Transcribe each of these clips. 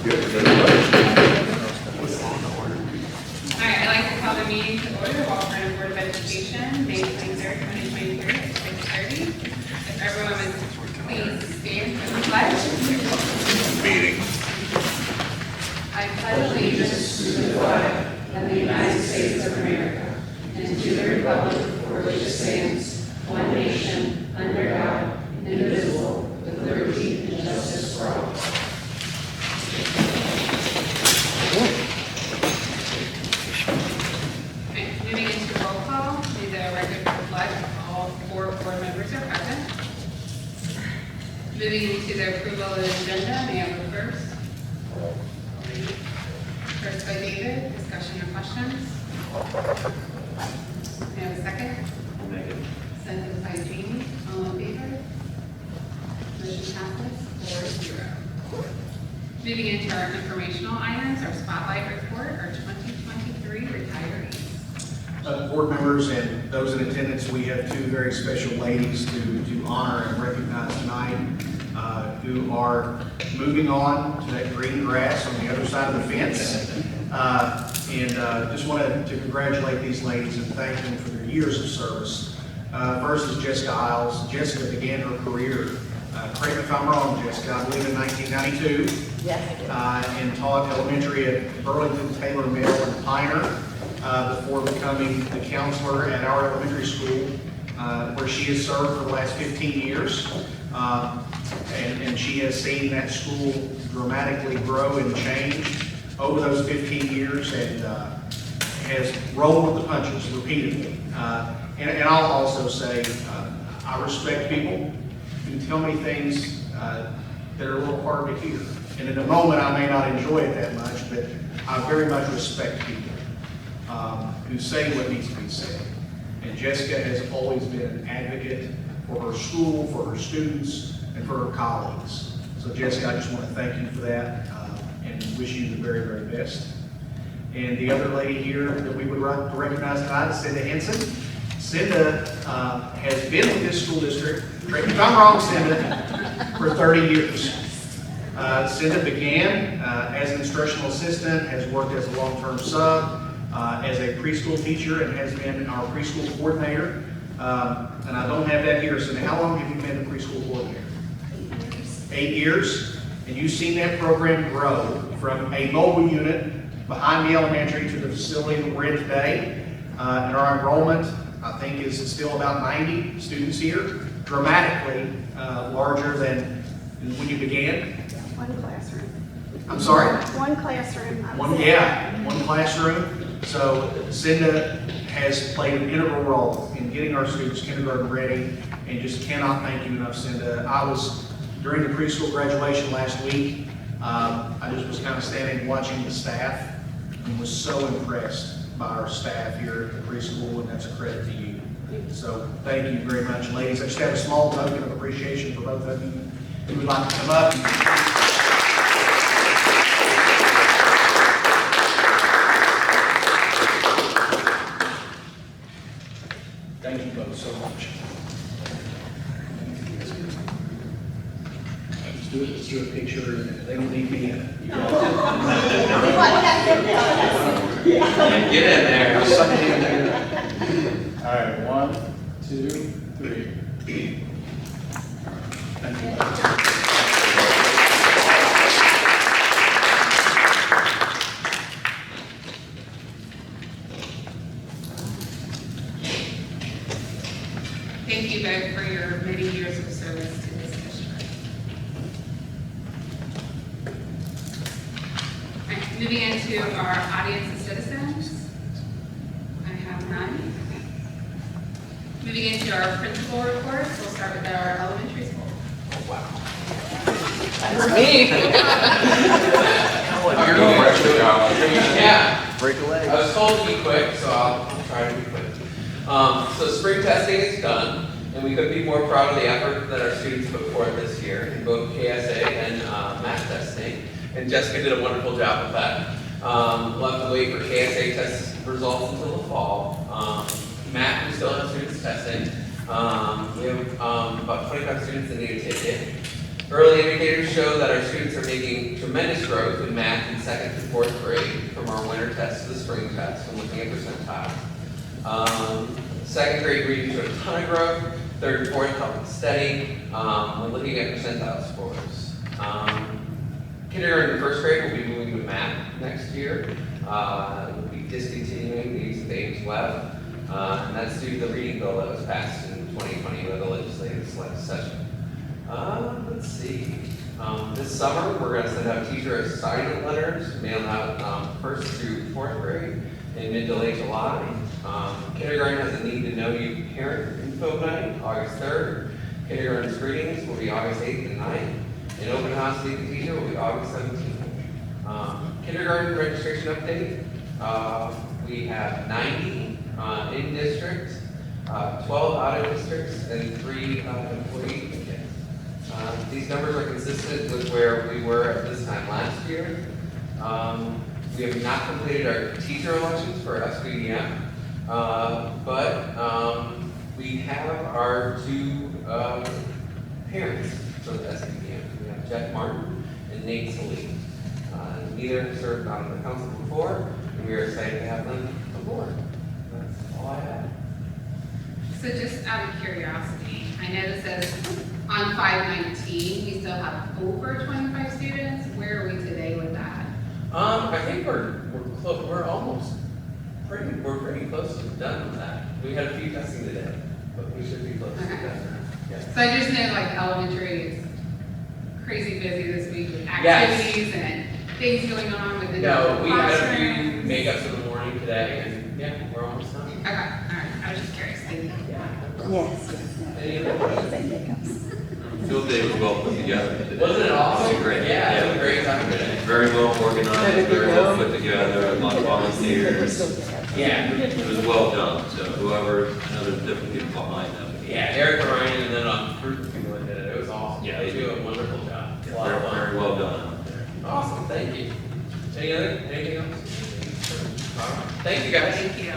Alright, I'd like to call the meeting to order, Walker Board of Education, May 23rd, 2023 at 6:30. If everyone would please stand for the pledge. I pledge allegiance to the flag of the United States of America and to the republic for which it stands, one nation, under God, indivisible, with liberty and justice for all. Moving into roll call, may the record reflect all 4 board members are present. Moving into the approval of the agenda, may I go first? First by David, discussion or questions? May I have a second? I'll make it. Second by Jamie, all in favor? Motion passes 4-0. Moving into our informational items, our spotlight report, our 2023 retirees. Board members and those in attendance, we have 2 very special ladies to honor and recognize tonight, who are moving on to that green grass on the other side of the fence. Just wanted to congratulate these ladies and thank them for their years of service. First is Jessica Isles. Jessica began her career, correct me if I'm wrong, Jessica, I believe in 1992. Yes, I did. And taught elementary at Burlington, Taylor, Mill, and Piner, before becoming the counselor at our elementary school, where she has served for the last 15 years. And she has seen that school dramatically grow and change over those 15 years and has rolled with the punches repeatedly. And I'll also say, I respect people who tell me things that are a little hard to hear. And in a moment, I may not enjoy it that much, but I very much respect people who say what needs to be said. And Jessica has always been an advocate for her school, for her students, and for her colleagues. So Jessica, I just want to thank you for that and wish you the very, very best. And the other lady here that we would like to recognize tonight is Cinda Henson. Cinda has been with this school district, correct me if I'm wrong, Cinda, for 30 years. Cinda began as an instructional assistant, has worked as a long-term sub, as a preschool teacher, and has been our preschool coordinator. And I don't have that here, Cinda. How long have you been the preschool coordinator? 8 years. And you've seen that program grow from a mobile unit behind the elementary to the facility that we're in today. And our enrollment, I think, is still about 90 students here, dramatically larger than when you began. One classroom. I'm sorry? One classroom. One classroom. So Cinda has played an integral role in getting our students kindergarten ready, and just cannot thank you enough, Cinda. I was, during the preschool graduation last week, I just was kind of standing watching the staff and was so impressed by our staff here at the preschool, and that's a credit to you. So thank you very much, ladies. I just have a small token of appreciation for both of you who would like to come up. Thank you both so much. Let's do a picture. They don't need me in it. Get in there. I'll suck it in there. All right, 1, 2, 3. Thank you. Thank you both for your many years of service to this district. All right, moving into our audience of citizens. I have none. Moving into our principal reports, we'll start with our elementary school. Oh, wow. That's me. You're going to Yeah. Break a leg. I was told to be quick, so I'll try to be quick. So spring testing is done, and we couldn't be more proud of the effort that our students put forth this year in both KSA and math testing. And Jessica did a wonderful job with that. We'll have to wait for KSA test results until the fall. Math, we still have students testing. We have about 25 students that need to take it. Early indicators show that our students are making tremendous growth in math in 2nd through 4th grade, from our winter test to the spring test, and looking at percentile. 2nd grade reading showed a ton of growth. 3rd and 4th held steady. We're looking at percentile scores. Kindergarten and 1st grade will be moving to math next year. We'll be discontinuing the use of Ames Web, and that's due to the reading bill that was passed in 2020 with the legislative session. Let's see. This summer, we're going to send out teacher assignment letters, mailed out 1st through 4th grade in mid to late July. Kindergarten has a need to know you parent info night, August 3rd. Kindergarten screenings will be August 8th and 9th. And open house meet the teacher will be August 17th. Kindergarten registration update. We have 90 in district, 12 out of districts, and 3 employee kids. These numbers are consistent with where we were at this time last year. We have not completed our teacher elections for SBDM, but we have our 2 parents for the SBDM. We have Jeff Martin and Nate Salee. Neither have served on the council before, and we are excited to have them aboard. That's all I have. So just out of curiosity, I know this says on 519, we still have over 25 students. Where are we today with that? I think we're close. We're pretty close to done with that. We had a few testing today, but we should be close to Okay. done now. Yeah. So I just know like elementary is crazy busy this week with Yes. activities and things going on with the No, we had a few classrooms. makeups in the morning today, and yeah, we're almost done. Okay, all right. I was just curious. Thank you. Yes. Any other questions? Field day was well put together. Wasn't it awesome? It was great. Yeah, it was a great time today. Very well organized, very well put together, a lot of volunteers. Yeah, It was well done, so whoever, I know there's different people behind them. yeah, Eric and Ryan, and then a group of people that did it. It was awesome. Yeah. They do a wonderful job. A lot Very, of fun. very well done out there. Awesome, thank you. Anything else? All right. Thank you, guys. Thank you.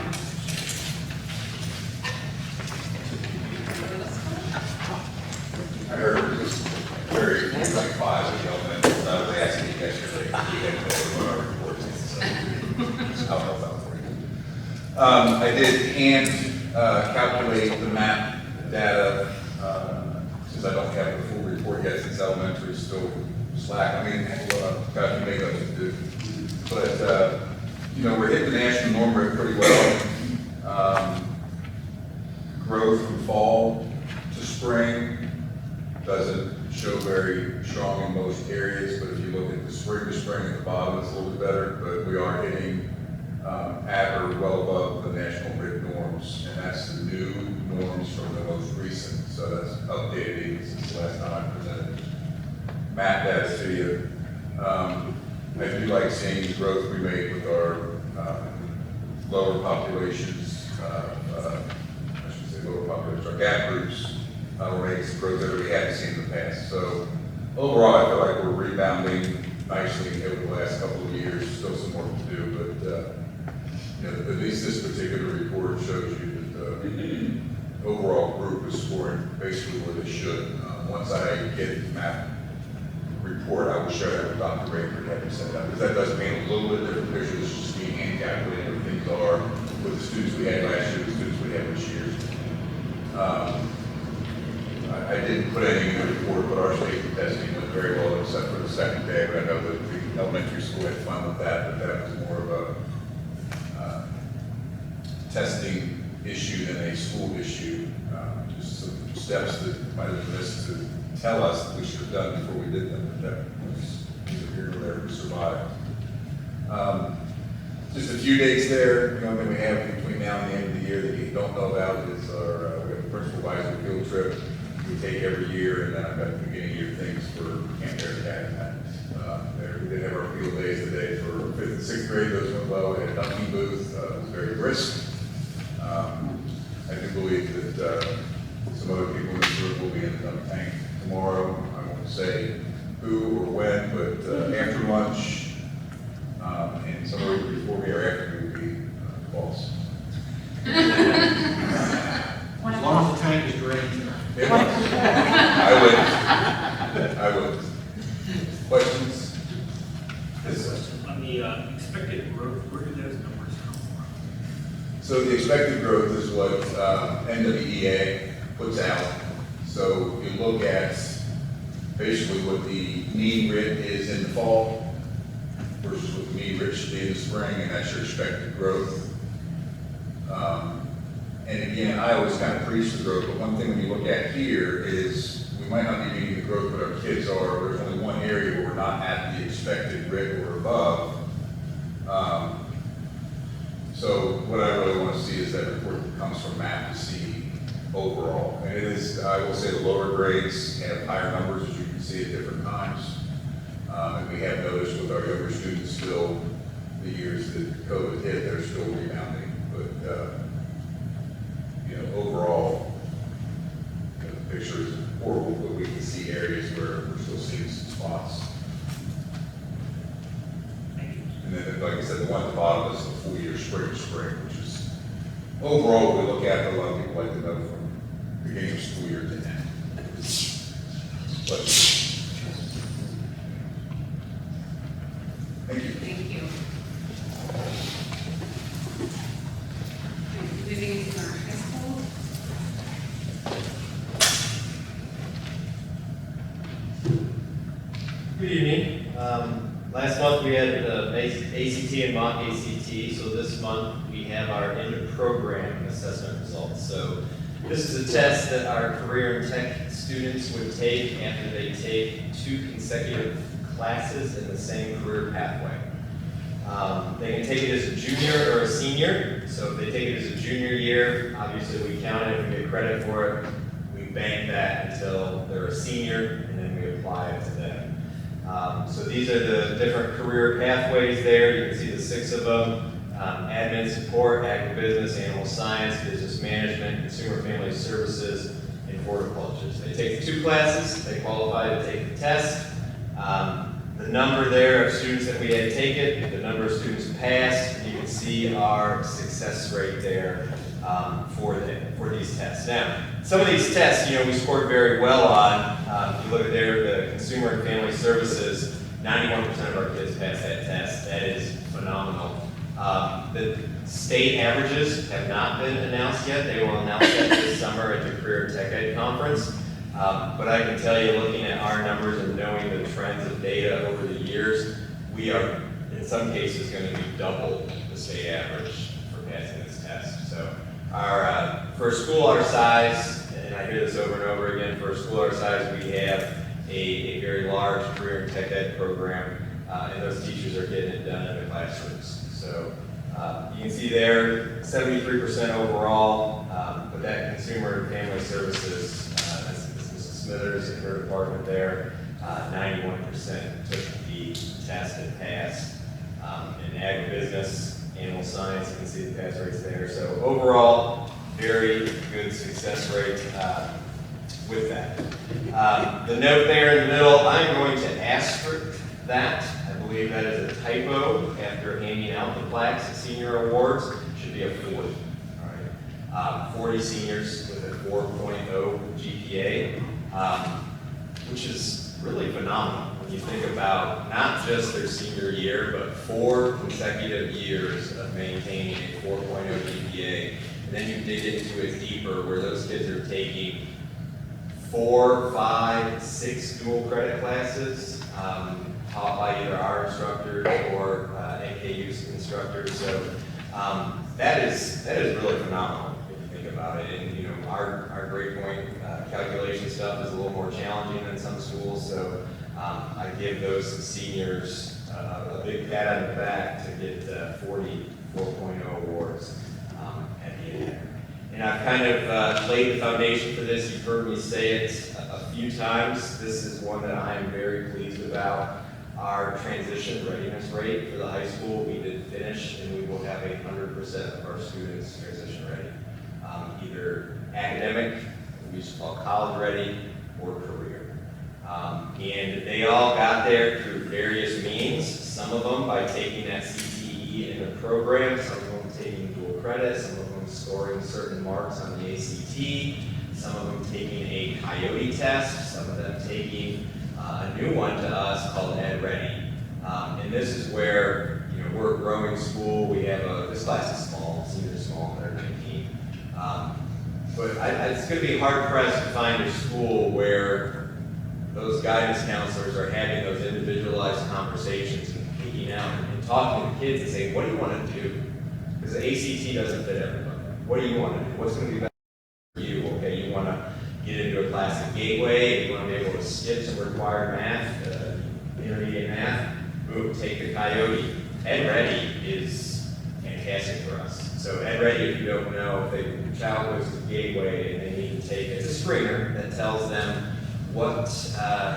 I heard it was very, like 5 of y'all, and I was asking you guys yesterday, you had to know our reports, so I'll help out for you. I did hand calculate the map data, since I don't have the full report yet, since elementary is still slack. I mean, got to make up to do. But, we're hitting the national norm rate pretty well. Growth from fall to spring doesn't show very strong in most areas, but if you look at the spring to spring at the bottom, it's a little bit better, but we are hitting at or well above the national grid norms, and that's the new norms from the most recent, so that's updated since the last time I presented map data to you. I do like seeing the growth we made with our lower populations, I should say lower populations, our gap groups. We're making some growth that we hadn't seen in the past. So overall, I feel like we're rebounding nicely over the last couple of years. Still some work to do, but at least this particular report shows you that the overall group is scoring basically where they should. Once I get the map report, I will share that with Dr. Rayford, having said that, because that does paint a little bit different picture. This is just being hand calculated where things are with the students we had last year, the students we have this year. I didn't put anything in the report, but our safety testing went very well, except for the second day. But I know that the elementary school had fun with that, but that was more of a testing issue than a school issue. Just some steps that might have been missed to tell us that we should have done before we did them, but that was either here or there, we survived. Just a few dates there. The only thing we have between now and the end of the year that you don't know about is our, we have a principal advisor field trip we take every year, and then I've got the beginning of year things for Camp Air Academy. We did have our field days today for 5th and 6th grade. Those went well. We had a dunking booth. It was very brisk. I do believe that some other people in this group will be in the dunk tank tomorrow. I won't say who or when, but after lunch, and somewhere before me or after me would be false. As long as the tank is drained. I would. the expected growth, where do those numbers come from? So the expected growth is what NWEA puts out. So you look at basically what the mean RIT is in the fall versus what the mean RIT should be in the spring, and that's your expected growth. And again, I always kind of preach the growth, but one thing when you look at here is we might not be meeting the growth that our kids are. There's only one area where we're not at the expected RIT or above. So what I really want to see is that report that comes from math to see overall. And it is, I will say, the lower grades have higher numbers, as you can see at different times. And we have noticed with our younger students still, the years that COVID hit, they're still rebounding. But, overall, the picture is horrible, but we can see areas where we're still seeing some spots. And then, like I said, the one at the bottom is the full year spring to spring, which is overall, we look at, a lot of people like to know from beginning of school year to end. But, thank you. Thank you. Moving into our high school. Good evening. Last month we had ACT and mock ACT, so this month we have our end of program assessment results. So this is a test that our career and tech students would take after they take 2 consecutive classes in the same career pathway. They can take it as a junior or a senior. So if they take it as a junior year, obviously we count it, we get credit for it. We bank that until they're a senior, and then we apply it to them. So these are the different career pathways there. You can see the 6 of them. Admin support, agribusiness, animal science, business management, consumer family services, and horticulture. So they take the 2 classes, they qualify to take the test. The number there of students that we had take it, the number of students passed, and you can see our success rate there for these tests. Now, some of these tests, we scored very well on. If you look at there, the consumer and family services, 91% of our kids passed that test. That is phenomenal. The state averages have not been announced yet. They will announce that this summer at the Career Tech Ed Conference. But I can tell you, looking at our numbers and knowing the trends of data over the years, we are, in some cases, going to be double the state average for passing this test. So for a school our size, and I hear this over and over again, for a school our size, we have a very large career and tech ed program, and those teachers are getting it done in the classrooms. So you can see there, 73% overall, but that consumer and family services, that's Mrs. Smithers and her department there, 91% took the test and passed. In agribusiness, animal science, you can see the pass rates there. So overall, very good success rate with that. The note there in the middle, I'm going to asterisk that. I believe that is a typo after handing out the plaques at senior awards. It should be a 40. All right. 40 seniors with a 4.0 GPA, which is really phenomenal when you think about not just their senior year, but 4 consecutive years of maintaining a 4.0 GPA. And then you dig into it deeper, where those kids are taking 4, 5, 6 dual credit classes, taught by either our instructors or NKU's instructors. So that is really phenomenal if you think about it. And our grade point calculation stuff is a little more challenging than some schools. So I give those seniors a big pat on the back to get 40 4.0 awards at the end there. And I've kind of laid the foundation for this. You've heard me say it a few times. This is one that I am very pleased about. Our transition readiness rate for the high school, we did finish, and we will have 100% of our students transition ready. Either academic, we used to call college ready, or career. And they all got there through various means, some of them by taking that CTE in the program, some of them taking dual credit, some of them scoring certain marks on the ACT, some of them taking a Coyote test, some of them taking a new one to us called Ed Ready. And this is where growing school. We have this class is small, senior small, they're 19. But it's going to be hard pressed to find a school where those guidance counselors are having those individualized conversations and picking out and talking to the kids and saying, what do you want to do? Because the ACT doesn't fit everybody. What do you want to do? What's going to be better for you? Okay, you want to get into a class at Gateway, you want to be able to skip some required math, intermediate math, boom, take the Coyote. Ed Ready is fantastic for us. So Ed Ready, if you don't know, if the child goes to Gateway and they need to take, it's a screener that tells them what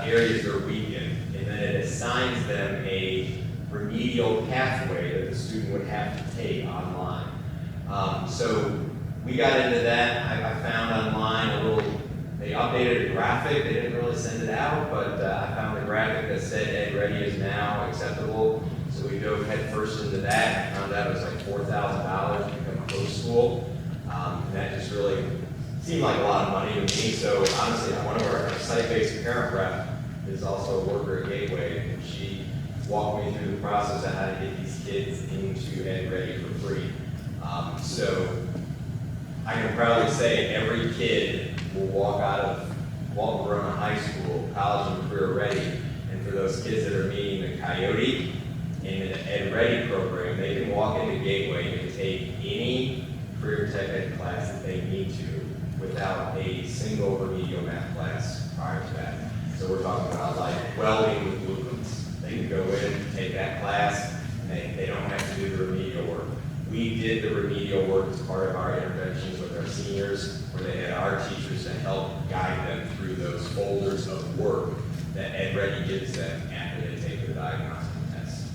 areas they're weak in, and then it assigns them a remedial pathway that the student would have to take online. So we got into that. I found online they updated a graphic. They didn't really send it out, but I found a graphic that said Ed Ready is now acceptable. So we dove head first into that. I found out it was like $4,000 to become a host school. And that just really seemed like a lot of money to me. So honestly, one of our site-based parent rep is also a worker at Gateway, and she walked me through the process of how to get these kids into Ed Ready for free. So I can proudly say every kid will walk out of Walton Verona High School, college and career ready. And for those kids that are meeting the Coyote in the Ed Ready program, they can walk into Gateway and take any career tech ed class that they need to without a single remedial math class prior to that. So we're talking about like welding with blueprints. They can go in, take that class, and they don't have to do the remedial work. We did the remedial work as part of our interventions with our seniors, where they had our teachers to help guide them through those folders of work that Ed Ready gives them after they take the diagnostic test.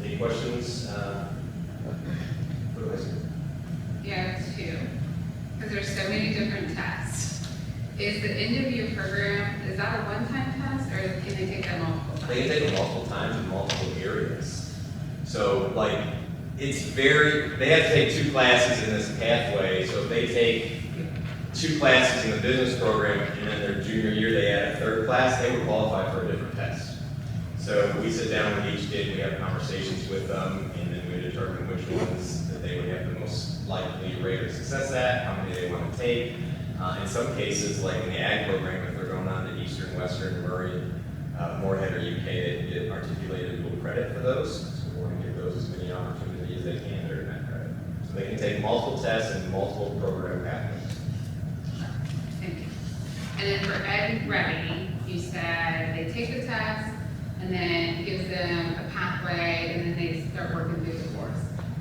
Any questions? For the high school? Yeah, two. Because there's so many different tests. Is the end of year program, is that a one-time test, or can they take that multiple times? They can take it multiple times in multiple areas. So, like, they have to take 2 classes in this pathway. So if they take 2 classes in the business program and then their junior year they add a 3rd class, they would qualify for a different test. So we sit down with each kid, we have conversations with them, and then we determine which ones that they would have the most likely rate of success at, how many they want to take. In some cases, like in the ag program, if they're going on to Eastern, Western, Murray, Moorhead, or UK, they can get articulated dual credit for those. So we want to give those as many opportunities as they can during that credit. So they can take multiple tests and multiple program pathways. Thank you. And then for Ed Ready, you said they take the test and then gives them a pathway and then they start working through the course.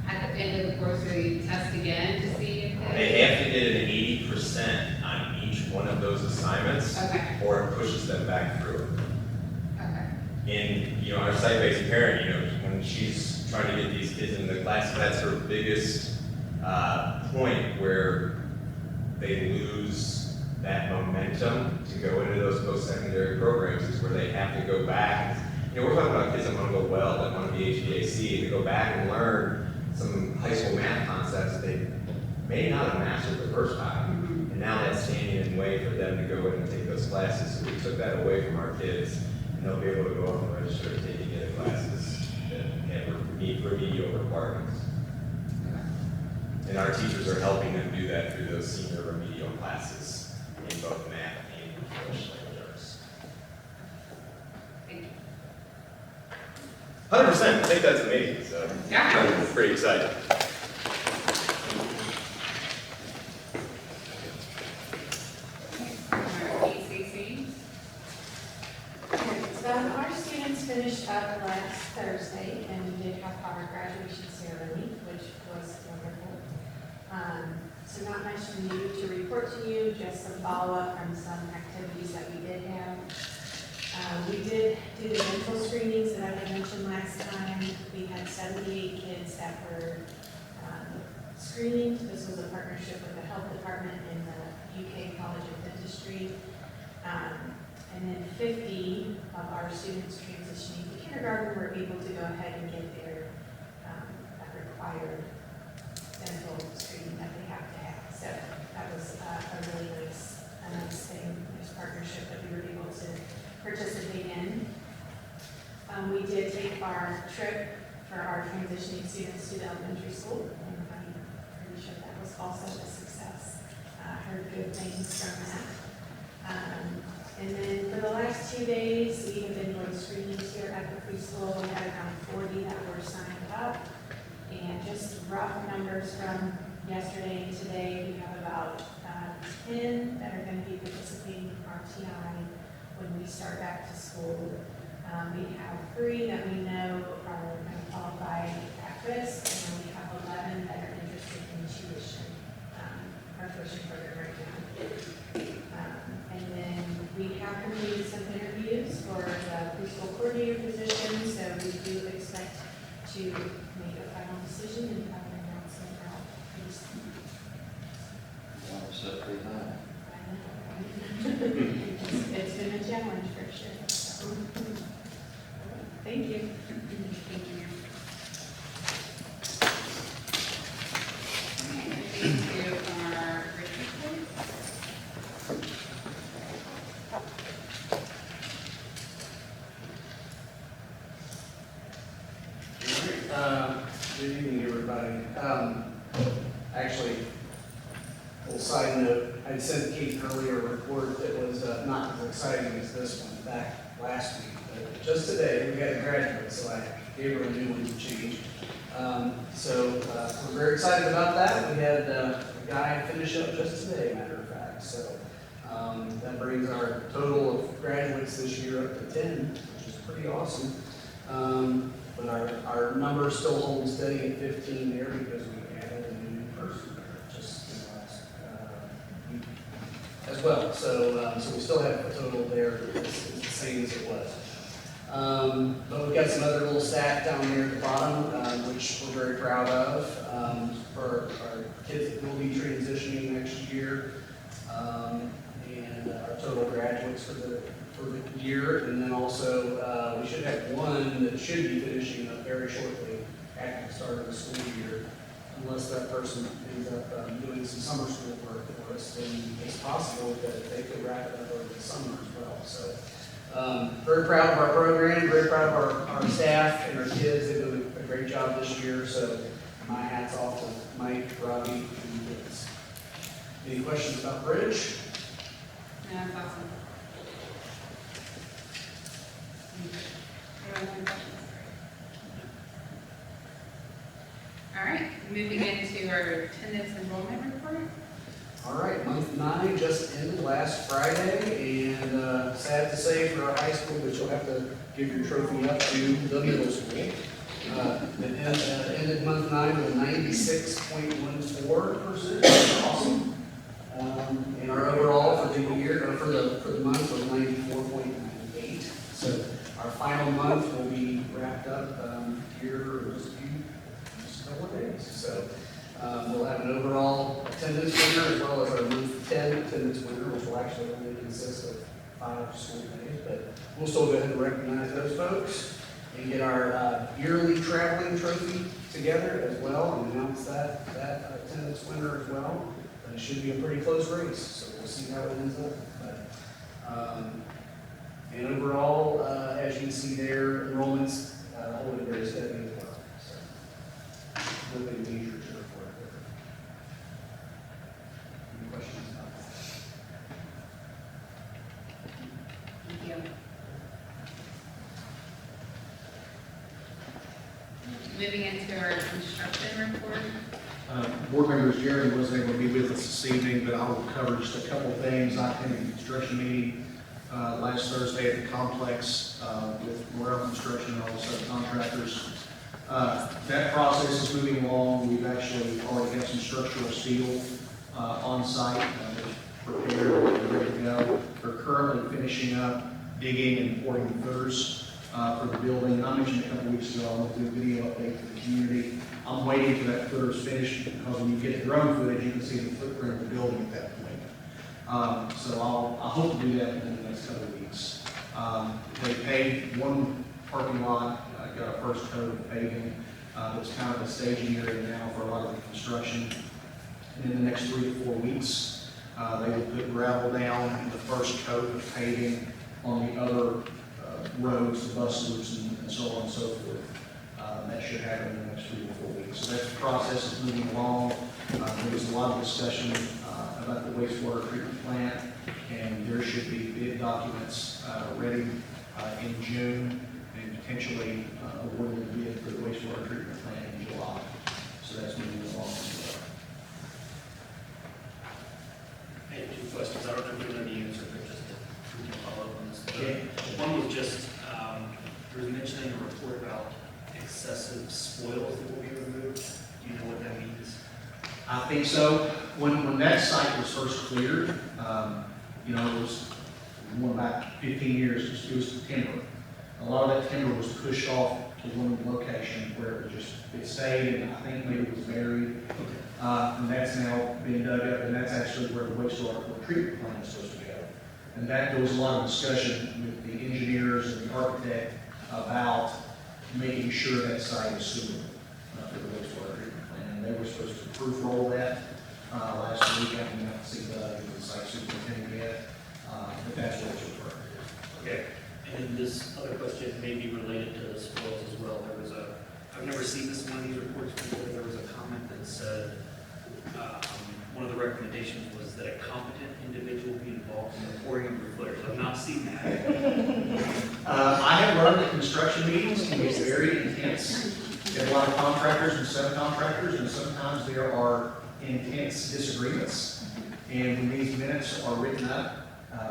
At the end of the course, they test again to see if They have to get an 80% on each one of those assignments, Okay. or it pushes them back through it. Okay. And, our site-based parent, when she's trying to get these kids into the class, that's her biggest point where they lose that momentum to go into those post-secondary programs is where they have to go back. We're talking about kids that want to go well, that want to be HVAC, to go back and learn some high school math concepts that they may not have mastered the first time. And now that's standing in the way for them to go in and take those classes. So we took that away from our kids, and they'll be able to go up and register and take the other classes that meet remedial requirements. And our teachers are helping them do that through those senior remedial classes in both math and English language arts. Thank you. 100%, I think that's amazing, so Yeah. I'm pretty excited. ECC. Our students finished up last Thursday, and we did have our graduation ceremony, which was wonderful. So not much new to report to you, just some follow-up from some activities that we did have. We did do the dental screenings that I had mentioned last time. We had 78 kids that were screened. This was a partnership with the health department and the UK College of Dentistry. And then 50 of our students transitioning to kindergarten were able to go ahead and get their that required dental screening that they have to have. So that was a really nice thing, nice partnership that we were able to participate in. We did take our trip for our transitioning students to the elementary school, and I'm pretty sure that was also a success. Heard good things from that. And then for the last 2 days, we have been doing screenings here at the preschool. We had around 40 that were signed up. And just rough numbers from yesterday and today, we have about 10 that are going to be participating in RTI when we start back to school. We have 3 that we know are going to qualify at risk, and then we have 11 that are interested in tuition, our tuition program right now. And then we have completed some interviews for the preschool coordinator position, so we do expect to make a final decision and have an announcement out pretty soon. Wow, so pretty high. I know. It's been a challenge for sure. So, thank you. Thank you. Okay, moving to our retreat report. Good evening, everybody. Actually, a little side note, I sent Kate earlier a report that was not as exciting as this one back last week. But just today, we had a graduate, so I gave her a new one to change. So we're very excited about that. We had a guy finish up just today, matter of fact. So that brings our total of graduates this year up to 10, which is pretty awesome. But our number still holds steady at 15 there because we added a new person just in the last week as well. So we still have a total there that's the same as it was. But we've got some other little stat down there at the bottom, which we're very proud of for our kids that will be transitioning next year, and our total graduates for the year, and then also we should have one that should be finishing up very shortly after the start of the school year, unless that person ends up doing some summer school work for us, then it's possible that they could wrap it up over the summer as well. So very proud of our program, very proud of our staff and our kids. They've done a great job this year, so my hat's off to Mike, Robbie, and the kids. Any questions about Bridge? No, that's awesome. Anyone have questions? All right, moving into our attendance enrollment report. All right, month 9 just ended last Friday, and sad to say for our high school, but you'll have to give your trophy up to the middle school. It ended month 9 with 96.14%, awesome. And our overall for the year, or for the month was 94.98. So our final month will be wrapped up here in just a couple of days. So we'll have an overall attendance winner as well as our month 10 attendance winner, which will actually only consist of 5 school days. But we'll still go ahead and recognize those folks and get our yearly traveling trophy together as well and announce that attendance winner as well. But it should be a pretty close race, so we'll see how it ends up. But, and overall, as you can see there, enrollments holding very steady as well. So nothing major to report there. Any questions about that? Thank you. Moving into our construction report. Board members, Jeremy wasn't able to be with us this evening, but I'll cover just a couple things. I attended a construction meeting last Thursday at the complex with Morel Construction and all the subcontractors. That process is moving along. We've actually already got some structural steel on site, prepared and ready to go. We're currently finishing up digging and pouring the footers for the building. I mentioned a couple weeks ago, I went through a video update for the community. I'm waiting for that footers finished because when you get the drone footage, you can see the footprint of the building at that point. So I hope to do that within the next couple of weeks. They paved one parking lot, got our first coat of paving. It's kind of a staging area now for a lot of the construction. And in the next 3 to 4 weeks, they will put gravel down in the first coat of paving on the other roads, the bus loops, and so on and so forth. That that should happen in the next 3 to 4 weeks. So that process is moving along. There was a lot of discussion about the wastewater treatment plant, and there should be bid documents ready in June, and potentially awarding the bid for the wastewater treatment plant in July. So that's moving along as well. I had 2 questions. I don't know if you know the answer, but just to we can follow up on this. Okay. One was just, there was mention in the report about excessive spoils that will be removed. Do you know what that means? I think so. When that site was first cleared, it was going back 15 years, it was timber. A lot of that timber was pushed off to one location where it stayed, and I think maybe it was buried. And that's now being dug up, and that's actually where the wastewater treatment plant is supposed to go. And there was a lot of discussion with the engineers and the architect about making sure that site is suitable for the wastewater treatment plant. And they were supposed to proof roll that last week. I haven't got to see the site superintendent yet, but that's what it's referring to. Okay. And this other question may be related to the spoils as well. I've never seen this in one of these reports before. There was a comment that said, one of the recommendations was that a competent individual be involved in the pouring of refrigerators. I've not seen that. I have run the construction meetings, and it's very intense. You have a lot of contractors and subcontractors, and sometimes there are intense disagreements. And when these minutes are written up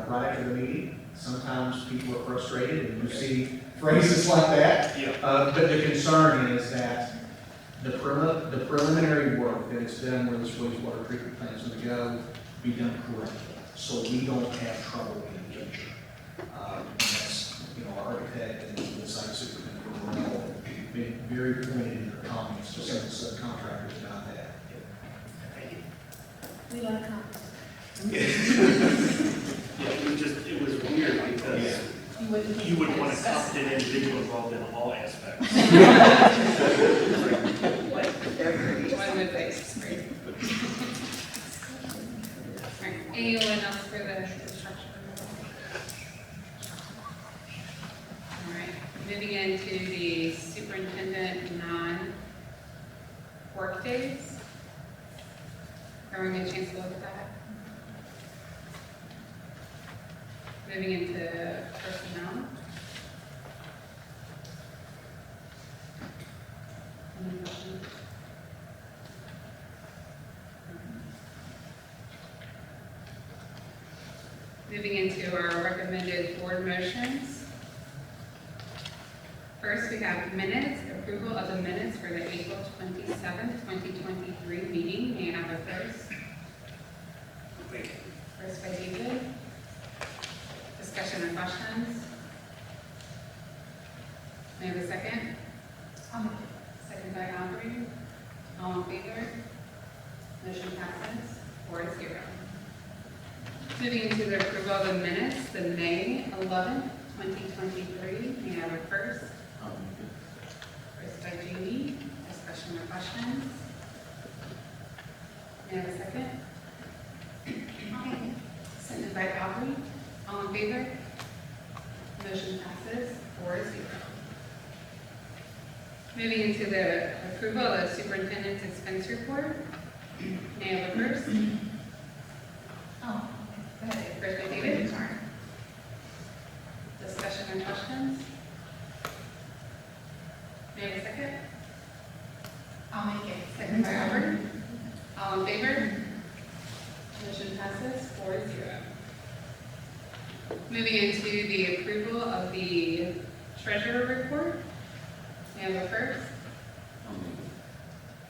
right after the meeting, sometimes people are frustrated, and you see phrases like that. Yeah. But the concern is that the preliminary work that is done where this wastewater treatment plant is going to go be done correctly, so we don't have trouble in the future. And that's, our architect and the site superintendent have been very pointed in their comments to some of the subcontractors about that. Thank you. We like comments. Yeah, it was weird because you would want a competent individual involved in all aspects. One would say, great. Anyone else for the construction? All right, moving into the superintendent non-work days. Everyone get a chance to look at that? Moving into personnel. Any questions? Moving into our recommended board motions. First, we have minutes, approval of the minutes for the April 27th, 2023 meeting. May I have a first? First by David. Discussion or questions? May I have a second? Second by Aubrey. All in favor? Motion passes 4-0. Moving into the approval of the minutes, the May 11th, 2023. May I have a first? First by Jamie. Discussion or questions? May I have a second? Second by Aubrey. All in favor? Motion passes 4-0. Moving into the approval of the superintendent's expense report. May I have a first? Go ahead. First by David. Discussion or questions? May I have a second? I'll make it. Second by Aubrey. All in favor? Motion passes 4-0. Moving into the approval of the treasurer report. May I have a first?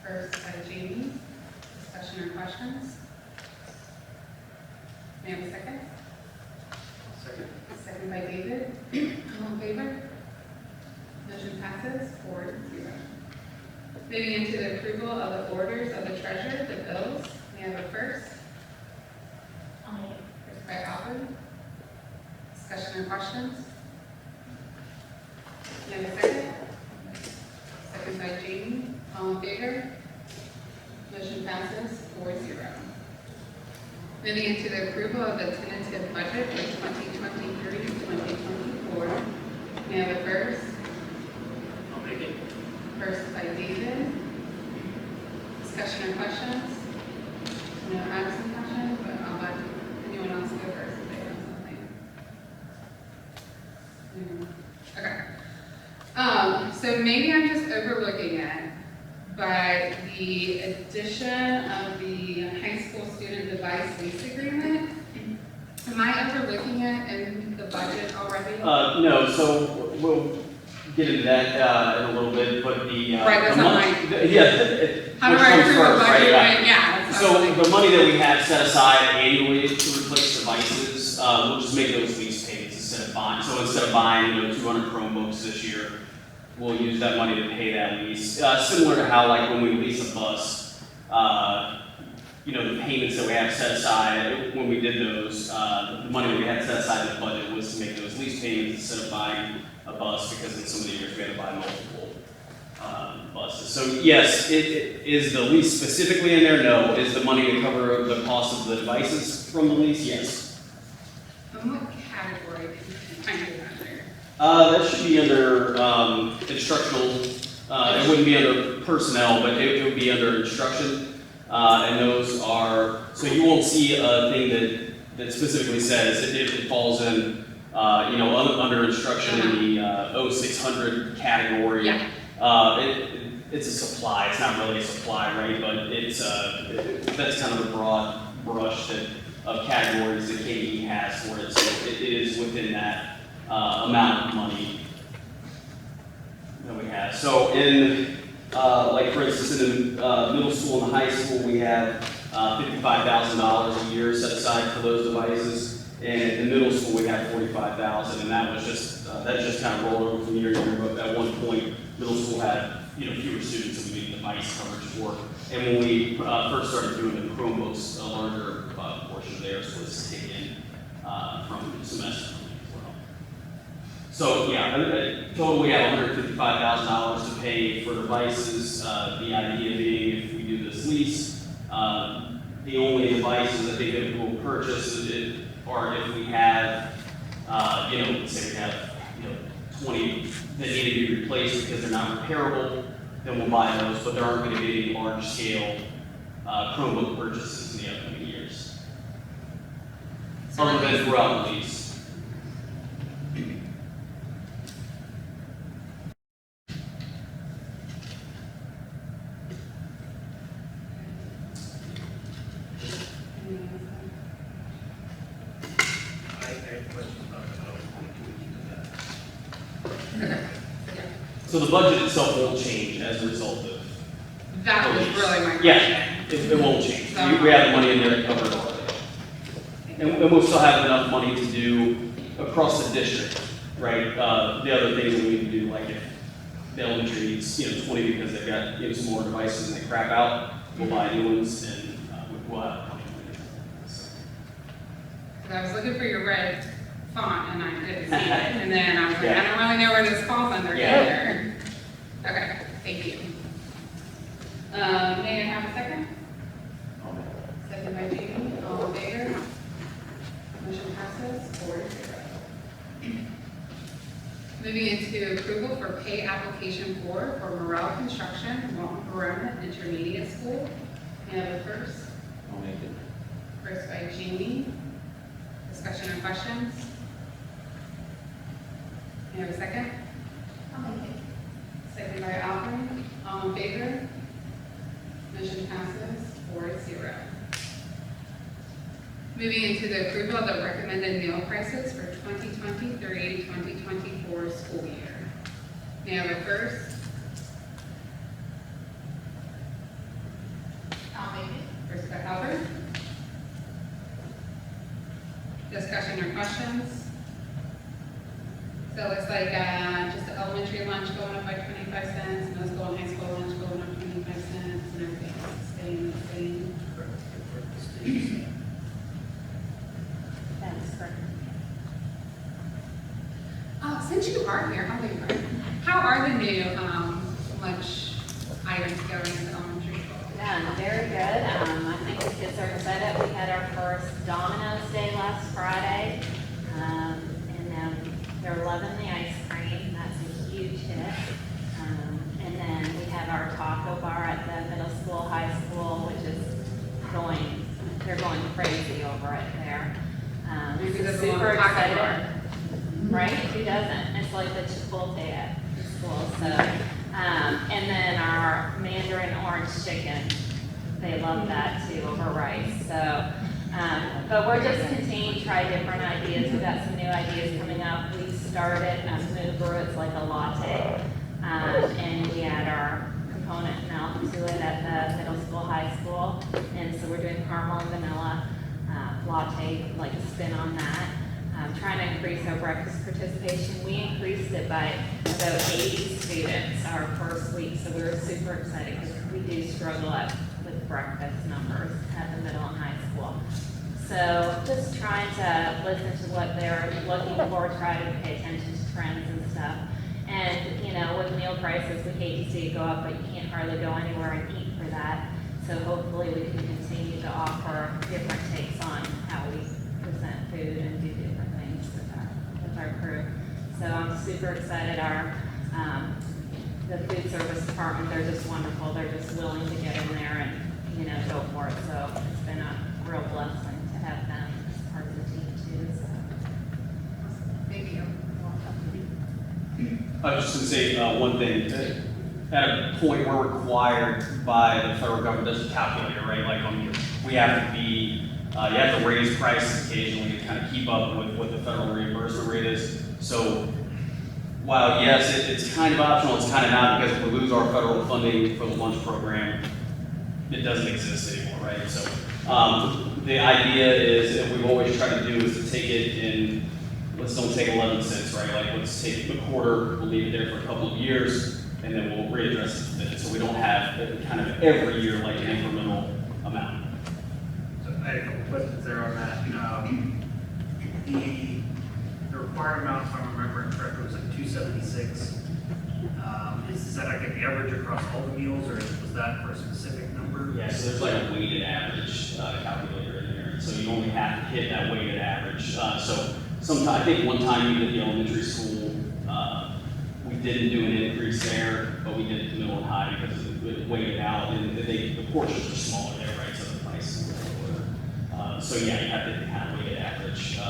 First by Jamie. Discussion or questions? May I have a second? Second. Second by David. All in favor? Motion passes 4-0. Moving into the approval of the orders of the treasurer, the bills. May I have a first? First by Aubrey. Discussion or questions? May I have a second? Second by Jamie. All in favor? Motion passes 4-0. Moving into the approval of the tentative budget for 2023-2024. May I have a first? I'll make it. First by David. Discussion or questions? No, I have some questions, but I'll let anyone else go first if they have something. Okay. So maybe I'm just overlooking it, but the addition of the high school student device lease agreement, am I overlooking it in the budget already? No, so we'll get into that in a little bit, but the. Right, that's the not mon- my- the- Yeah. How do which I comes approve a first, budget? right? When- Yeah. that's So what I'm the money that we have set aside annually to replace devices, we'll just make those lease payments instead of buying. So instead of buying, 200 Chromebooks this year, we'll use that money to pay that lease. Similar to how like when we lease a bus, the payments that we have set aside, when we did those, the money that we had set aside in the budget was to make those lease payments instead of buying a bus, because in some of the years we had to buy multiple buses. So yes, it is the lease specifically in there? No. Is the money to cover the cost of the devices from the lease? Yes. And what category can I do that there? That should be under instructional. It wouldn't be under personnel, but it would be under instruction. And those are, so you won't see a thing that specifically says it falls in, under instruction in the 0600 category. Yeah. It's a supply. It's not really a supply, right? But it's that's kind of the broad brush of categories that KDE has for it. So it is within that amount of money that we have. So in like for instance, in the middle school and the high school, we have $55,000 a year set aside for those devices. And in middle school, we had $45,000, and that was just that just kind of rolled over from year to year. But at one point, middle school had fewer students that we needed device coverage for. And when we first started doing the Chromebooks, a larger portion of theirs was taken from semester as well. So yeah, total we have $155,000 to pay for devices. The idea being, if we do this lease, the only devices I think that we'll purchase are if we have, let's say we have 20 that need to be replaced because they're not repairable, then we'll buy those. But there aren't going to be any large scale Chromebook purchases in the upcoming years, other than throughout the lease. So the budget itself won't change as a result of. That was lease. really my question. Yeah, it won't change. We have the money in there to cover it all. And we'll still have enough money to do across the district, right? The other things that we need to do, like if the elementary needs, 20 because they've got some more devices and they crap out, we'll buy new ones and we'll have plenty of money. So. I was looking for your red font and I couldn't see it, and then I was like, I don't really know where this falls under either. Okay, thank you. May I have a second? Second by Jamie, all in favor? Motion passes 4-0. Moving into approval for pay application for Morel Construction, Walton Verona Intermediate School. May I have a first? I'll make it. First by Jamie. Discussion or questions? May I have a second? I'll make it. Second by Alvin. All in favor? Motion passes 4-0. Moving into the approval of the recommended meal prices for 2023-2024 school year. May I have a first? I'll make it. First by Albert. Discussion or questions? So it looks like just the elementary lunch going up by 25 cents, middle school and high school lunch going up 25 cents, and everything else staying the same. That is correct. Since you are here, how are the new lunch items going to the elementary school? Yeah, very good. I think the kids are excited. We had our first Domino's Day last Friday, and they're loving the ice cream. That's a huge hit. And then excited, right? Who doesn't? It's like the Chipotle at the school, so. And then our Mandarin orange chicken, they love that too over rice, so. But we're just continuing to try different ideas. We've got some new ideas coming up. We started Moo Brew, it's like a latte. And we add our component milk to it at the middle school, high school. And so we're doing caramel and vanilla latte, like a spin on that. Trying to increase our breakfast participation. We increased it by about 80 students our first week, so we were super excited because we do struggle with breakfast numbers at the middle and high school. So just trying to listen to what they're looking for, try to pay attention to trends and stuff. And, you know, with meal prices, we hate to see it go up, but you can't hardly go anywhere and eat for that. So hopefully we can continue to offer different takes on how we present food and do different things with our crew. So I'm super excited. The food service department, they're just wonderful. They're just willing to get in there and, you know, go for it. So it's been a real blessing to have them as part of the team too. So. Thank you. I was just going to say one thing. At a point, we're required by the federal government, there's a calculator, right? Like we have to be, you have to raise prices occasionally to kind of keep up with what the federal reimbursement rate is. So while yes, it's kind of optional, it's kind of not, because if we lose our federal funding for the lunch program, it doesn't exist anymore, right? So the idea is, that we've always tried to do is to take it in, let's don't take 11 cents, right? Like let's take a quarter, we'll leave it there for a couple of years, and then we'll readdress it. So we don't have kind of every year like an incremental amount. So I had a couple questions there on that. The required amount, if I'm remembering correctly, was like $2.76. Is that like the average across all the meals, or was that for a specific number? Yeah, so there's like a weighted average calculator in there. So you only have to hit that weighted average. So sometimes, I think one time even at the elementary school, we didn't do an increase there, but we did it to middle and high because it weighted out, and the portions are smaller there, right? So the price is lower. So yeah, you have to kind of weighted average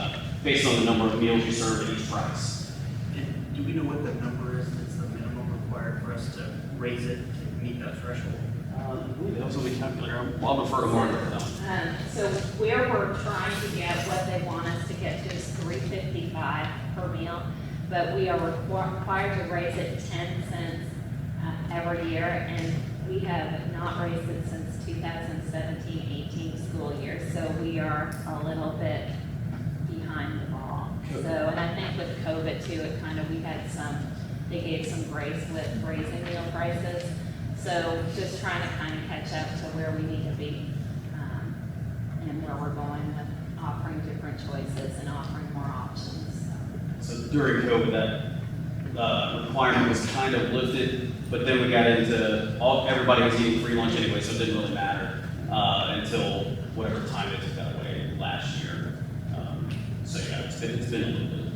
based on the number of meals you serve at each price. And do we know what the number is that's the minimum required for us to raise it to meet that threshold? I believe that was on the calculator. I'll defer to Margaret. So where we're trying to get what they want us to get to is $3.55 per meal, but we are required to raise it 10 cents every year, and we have not raised it since 2017-18 school year. So we are a little bit behind the ball. So, and I think with COVID too, they gave some grace with raising meal prices. So just trying to kind of catch up to where we need to be and where we're going with offering different choices and offering more options. So during COVID, that requirement was kind of lifted, but then we got into everybody was eating free lunch anyway, so it didn't really matter until whatever time they took that away last year. So yeah, it's been a little bit.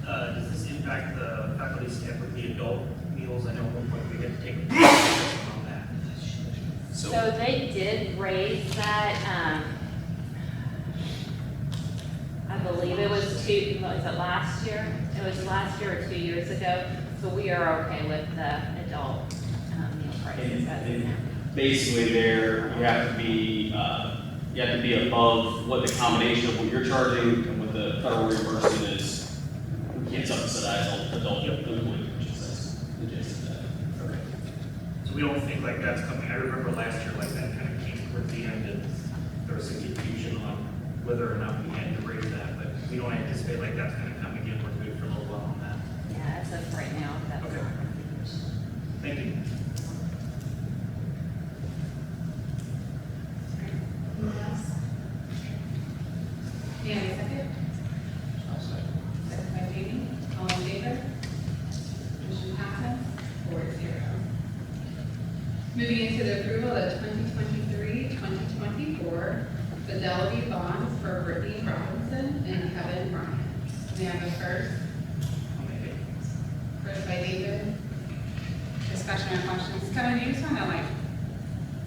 Does this impact the faculty staff with the adult meals? I know at one point we had to take a discussion on that. So they did raise that, I believe it was was it last year? It was last year or 2 years ago. So we are okay with the adult meal prices. And basically there, you have to be above what the combination of what you're charging and what the federal reimbursement is. We can't subsidize adult employee purchases. Okay. So we don't think like that's coming. I remember last year like that kind of came towards the end and there was some confusion on whether or not we had to raise that, but we don't anticipate like that's going to come again. We're good for a little while on that. Yeah, as of right now, that's Okay. not going to be an issue. Thank you. Anyone else? Dan, second? Second by Jamie. All in favor? Motion passes 4-0. Moving into the approval of 2023-2024 fidelity bonds for Brittany Robinson and Kevin Ryan. May I have a first? First by David. Discussion or questions? Kevin, you just want to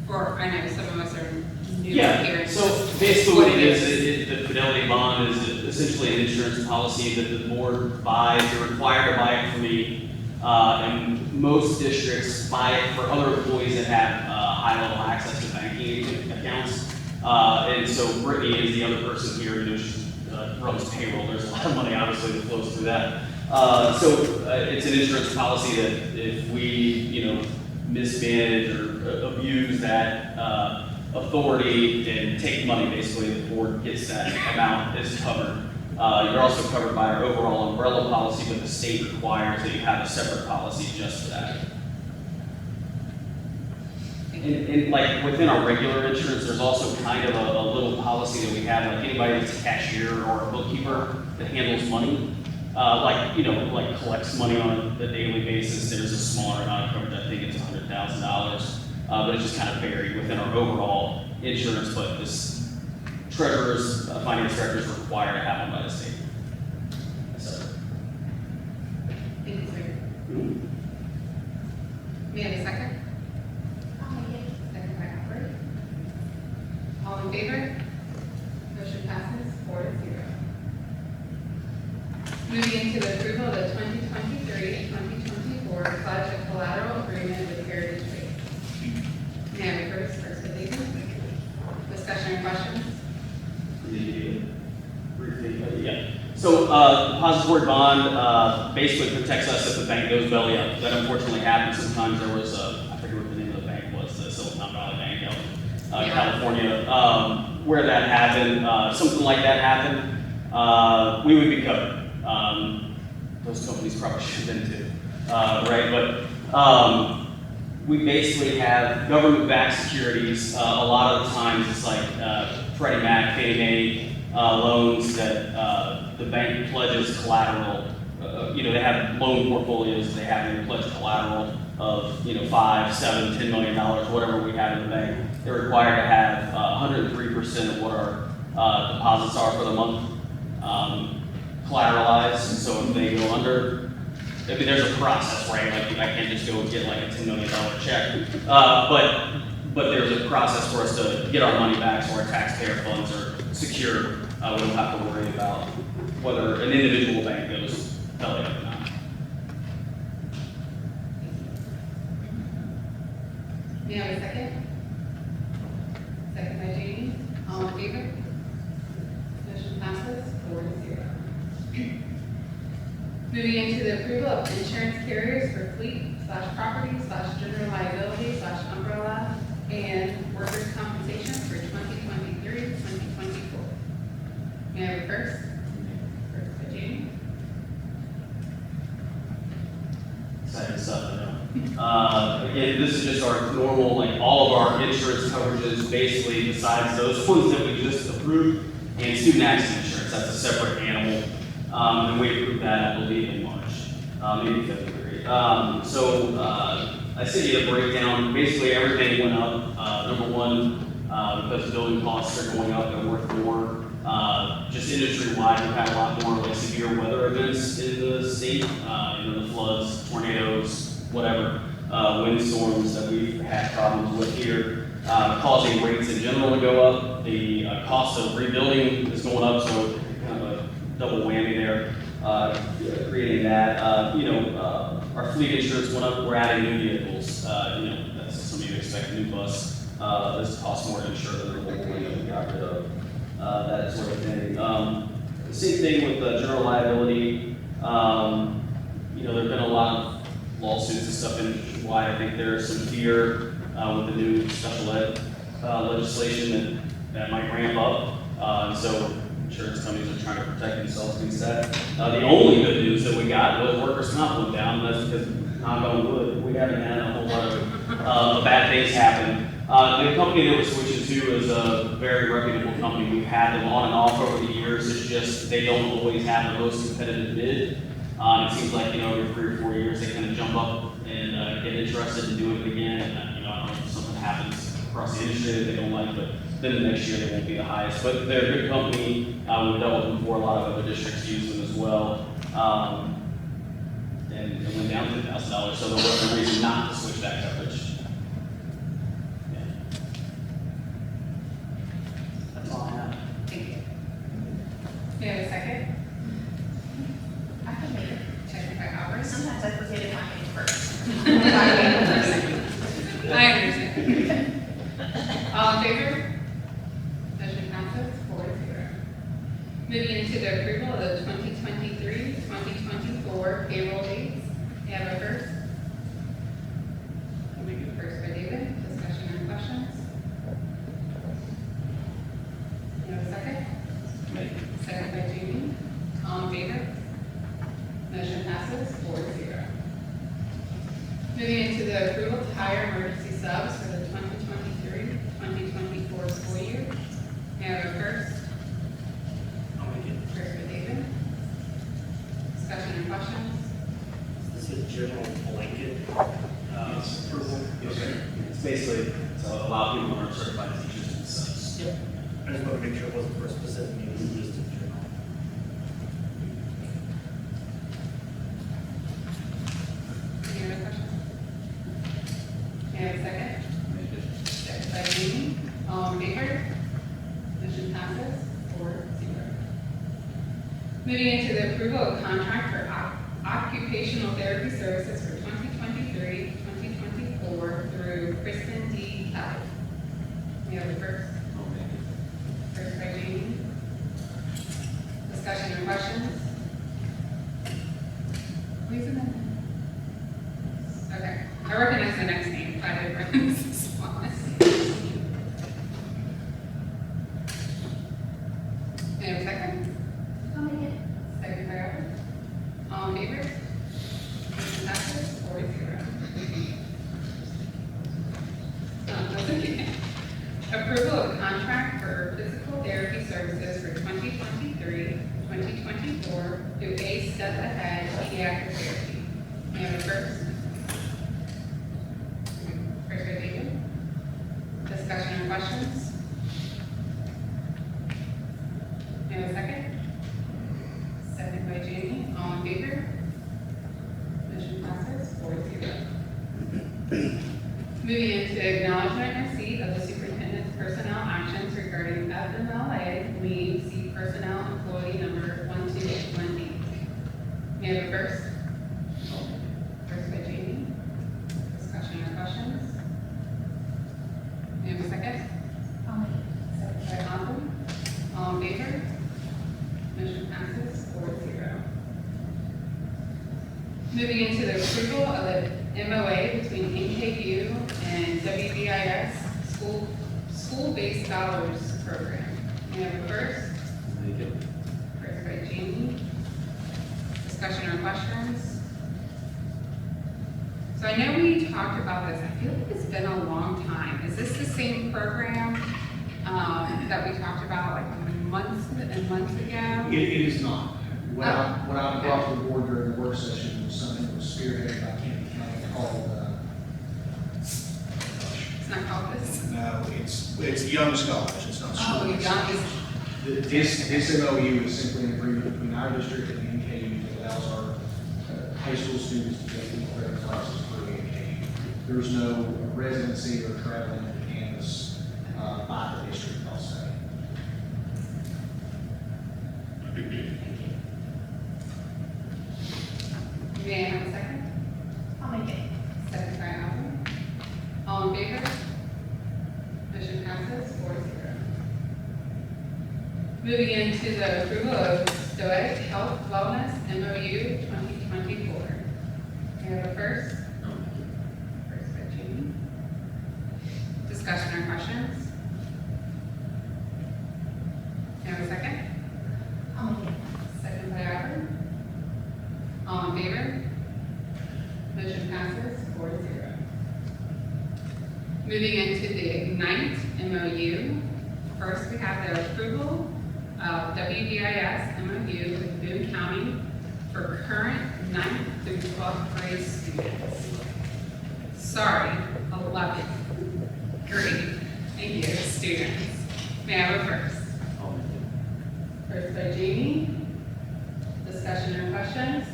Or, I know some of us are new Yeah, here. so basically what it is, the fidelity bond is essentially an insurance policy that the board buys. They're required to buy it for me. And most districts buy it for other employees that have high-level access to banking accounts. And so Brittany is the other person here who runs payroll. There's a lot of money, obviously, that flows through that. It's an insurance policy that if we, mismanage or abuse that authority and take money, basically, the board gets that amount is covered. You're also covered by our overall umbrella policy, but the state requires that you have a separate policy just for that. And like within our regular insurance, there's also kind of a little policy that we have, like anybody that's a cashier or a bookkeeper that handles money, like collects money on a daily basis. There's a smaller amount of coverage. I think it's $100,000, but it's just kind of buried within our overall insurance. But this treasurers, finance directors are required to have one by the state. So. Thank you, sir. May I have a second? Second by Albert. All in favor? Motion passes 4-0. Moving into the approval of the 2023-2024 Pledge of Collateral Agreement with Heritage Bank. May I refer to first statement? Discussion or questions? Yeah. So the depository bond basically protects us if the bank goes belly up. That unfortunately happens sometimes. There was I forget what the name of the bank was, the Silicon Valley Bank out in California, where that happened. Something like that happened, we would be covered. Those companies probably should have been too, right? But we basically have government-backed securities. A lot of the times it's like Freddie Mac, Fannie Mae loans that the bank pledges collateral. They have loan portfolios. They have them pledge collateral of $5, $7, $10 million, whatever we have in the bank. They're required to have 103% of what our deposits are for the month collateralized. And so if they go under, there's a process, right? Like I can't just go get like a $10 million check, but there's a process for us to get our money back, so our taxpayer funds are secure. We don't have to worry about whether an individual bank goes belly up or not. May I have a second? Second by Jamie. All in favor? Motion passes 4-0. Moving into the approval of insurance carriers for fleet/property/general liability/umbrella and workers' compensation for 2023-2024. May I have a first? First by Jamie. Exciting stuff, I know. Again, this is just our normal, like all of our insurance coverages, basically, besides those ones that we just approved, and student accident insurance. That's a separate animal. And we approved that, I believe, in March, maybe February. I sent you a breakdown. Basically, everything went up. Number one, because building costs are going up, they're worth more. Just industry-wide, we've had a lot more like severe weather events in the state. The floods, tornadoes, whatever, windstorms that we've had problems with here, causing rates in general to go up. The cost of rebuilding is going up, so kind of a double whammy there, creating that. Our fleet insurance went up. We're adding new vehicles. That's something you expect. A new bus. This costs more to insure than the old one that we got rid of. That sort of thing. The same thing with general liability. There've been a lot of lawsuits and stuff industry-wide. I think there's some fear with the new special ed legislation that might ramp up. And so insurance companies are trying to protect themselves against that. The only good news that we got was workers' comp went down, and that's because, knock on wood, we haven't had a whole lot of bad things happen. The company that we're switching to is a very reputable company. We've had them on and off over the years. It's just they don't always have the most competitive bid. It seems like, every 3 or 4 years they kind of jump up and get interested in doing it again. And, I don't know if something happens across the industry that they don't like, but then the next year they won't be the highest. But they're a good company. We've dealt with them before. A lot of other districts use them as well. And it went down to $1,000, so there wasn't a reason not to switch that coverage. Yeah. get it my name first. I understand. All in favor? Motion passes 4-0. Moving into the approval of the 2023-2024 payroll dates. May I have a first? I'll make it first by David. Discussion and questions? May I have a second? Second by Jamie. All in favor? Motion passes 4-0. Moving into the approval to hire emergency subs for the 2023-2024 school year. May I have a first? I'll make it. First by David. Discussion and questions? This is a general blanket approval. Yes, sir. It's basically to allow people who aren't certified teachers and subs. Yep. I just want to make sure it wasn't for a specific meeting, it was just in general. Any other questions? May I have a second? Second by Jamie. All in favor? Motion passes 4-0. Moving into the approval of contract for occupational therapy services for 2023-2024 through Kristen D. Health. May I have a first? First by Jamie. Discussion or questions? Please amend. Okay, I recognize the next name, but I didn't recognize this one. May I have a second? I'll make it. Second by Robert. All in favor? Motion passes 4-0. That's okay. Approval of contract for physical therapy services for 2023-2024 through A Step Ahead Pediatric Therapy. May I have a first? First by David. Discussion or questions? May I have a second? Second by Jamie. All in favor? Motion passes 4-0. Moving into acknowledgement and receipt of the superintendent's personnel actions regarding FMLA leave, see personnel employee number 1218. May I have a first? First by Jamie. Discussion or questions? May I have a second? I'll make it. Second by Autumn. All in favor? Motion passes 4-0. Moving into the approval of the MOA between NKU and WVIS School-Based Scholars Program. May I have a first? First by Jamie. Discussion or questions? So I know we talked about this, I feel like it's been a long time. Is this the same program that we talked about like months and months ago? It is not. What I brought to the board during the work session was something that was spearheaded by Kent County called, It's not called this? no, it's Young Scholars, it's not Oh, School. you got this. This MOU is simply an agreement between our district and the NKU that allows our high school students to take the credit classes through the NKU. There's no residency or traveling to campus by the district, I'll say. May I have a second? I'll make it. Second by Alvin. All in favor? Motion passes 4-0. Moving into the approval of Stoic Health Wellness MOU 2024. May I have a first? First by Jamie. Discussion or questions? May I have a second? I'll make it. Second by Albert. All in favor? Motion passes 4-0. Moving into the Ignite MOU. First, we have the approval of WVIS MOU with Boone County for current 9th through 12th grade students. Sorry, 11th grade and year students. May I have a first? First by Jamie. Discussion or questions?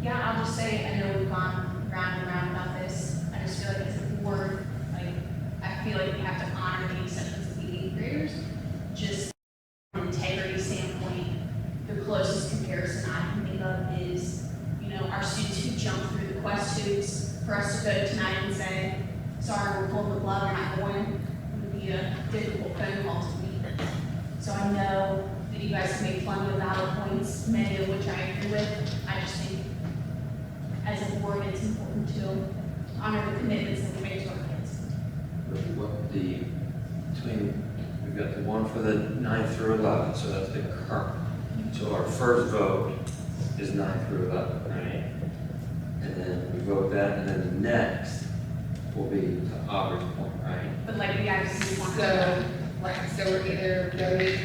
Yeah, I'll just say, I know we've gone round and round about this. I just feel like as a board, like, I feel like we have to honor the acceptance of the 8th graders. Just from an integrity standpoint, the closest comparison I can think of is, you know, our students who jump students, for us to go tonight and say, sorry, we're pulling the plug, we're not going, would be a difficult phone call to me. So I know that you guys make plenty of valid points, many of which I agree with. I just think as a board, it's important to honor the commitments that we make to our kids. What we've got the one for the 9th through 11th, so that's the current. So our first vote is 9th through 11th, right? And then we vote that, and then the next will be to Aubrey's point, right? But like you guys do want So, right, so we're either voting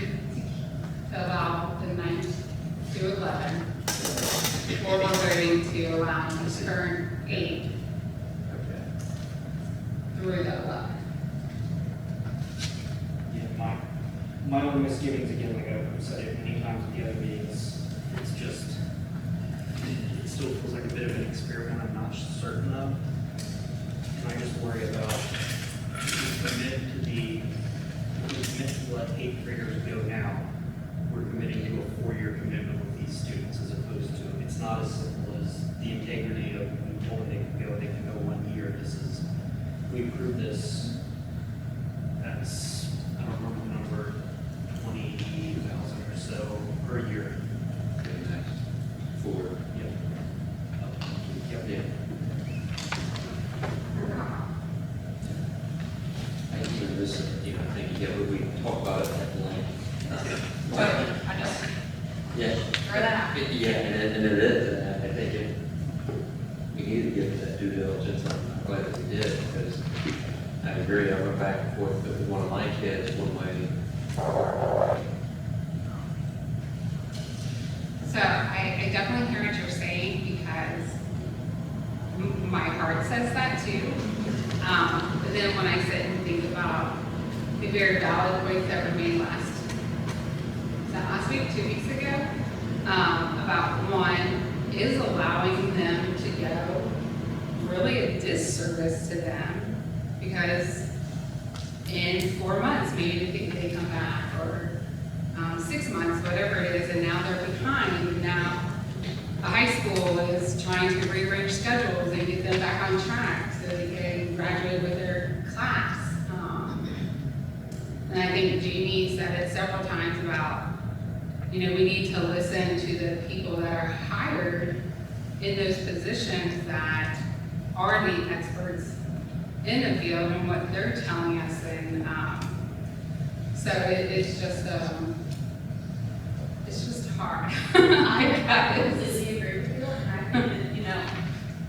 to allow the 9th to 11, or we're voting to allow the current 8 Okay. through the 11th. Yeah, my only misgivings, again, like I've said it many times at the other meetings, it's just, it still feels like a bit of an experiment I'm not certain of. And I just worry about, if we commit to let 8th graders go now, we're committing to a 4-year commitment with these students as opposed to, it's not as simple as the integrity of, we told them they can go 1 year. This is, we approved this, that's, I don't remember the number, 20,000 or so per year. Okay, next. 4. Yep. Yep. Yeah. I think this, I think, we talk about it at length. I just Yeah. throw that out. Yeah, and it is, and I think we need to give it that due diligence. I'm glad that we did, because I agree, I went back and forth with one of my kids one way. So I definitely hear what you're saying, because my heart says that too. But then when I sit and think about the very valid points that were made last week, 2 weeks ago, about one is allowing them to go, really a disservice to them, because in 4 months, maybe they come back, or 6 months, whatever it is, and now they're behind, and now the high school is trying to rearrange schedules and get them back on track so they can graduate with their class. And I think Jeannie said it several times about, we need to listen to the people that are hired in those positions that are the experts in the field and what they're telling us. And so it's just hard. I completely agree with you. And I think that,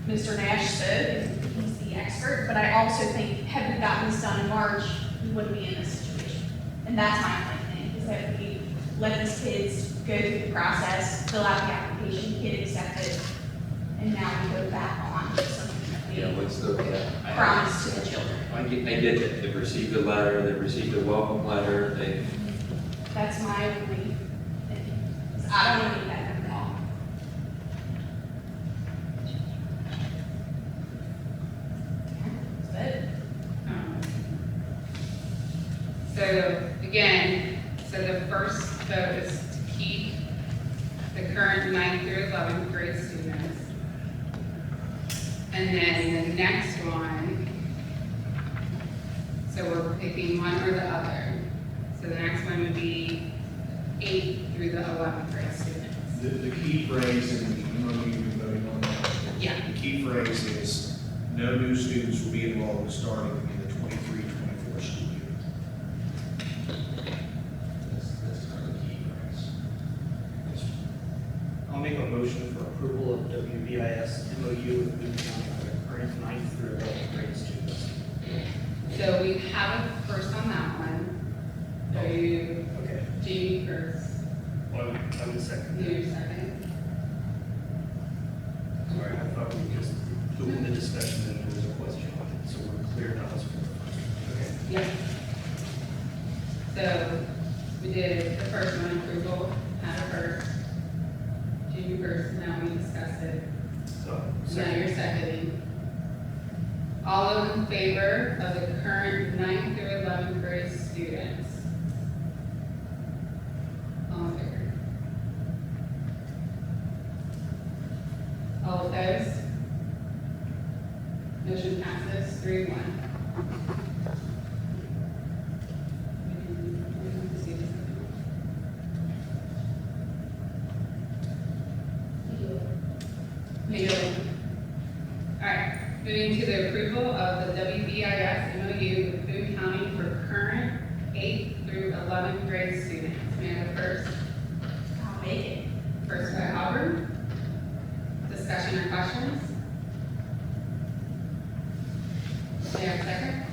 Mr. Nash spoke, and he's the expert, but I also think had we gotten this done in March, we wouldn't be in this situation. And that's my only thing, is that we let these kids go through the process, fill out the application, get accepted, and now we go back on to something that we promised to the children. I get that, they've received a letter, they've received a welcome letter, That's my only thing. I don't want to make that phone call. That's it. So again, the first vote is to keep the current 9th through 11th grade students. And then the next one, so we're picking one or the other. So the next one would be 8th through the 11th grade students. The key phrase in the MOU you're voting on now, Yeah. the key phrase is, no new students will be enrolled starting in the 23-24 school year. That's kind of the key phrase. I'll make a motion for approval of WVIS MOU with Boone County for the current 9th through 11th grade students. So we have a first on that one. Are you, Okay. Jamie first, Well, I would second that. you second? Sorry, I thought we just, in the discussion, then there was a question on it, so we're clear now as for the first. Okay. Yep. So we did the first one, approval, had a first. Jamie first, now we discussed it. So, Now you're seconding. All those in favor of the current 9th through 11th grade students? All in favor? All opposed? 3-1. Alright, moving to the approval of the WVIS MOU with Boone County for current 8th through 11th grade students. May I have a first? I'll make it. First by Auburn. Discussion or questions? May I have a second?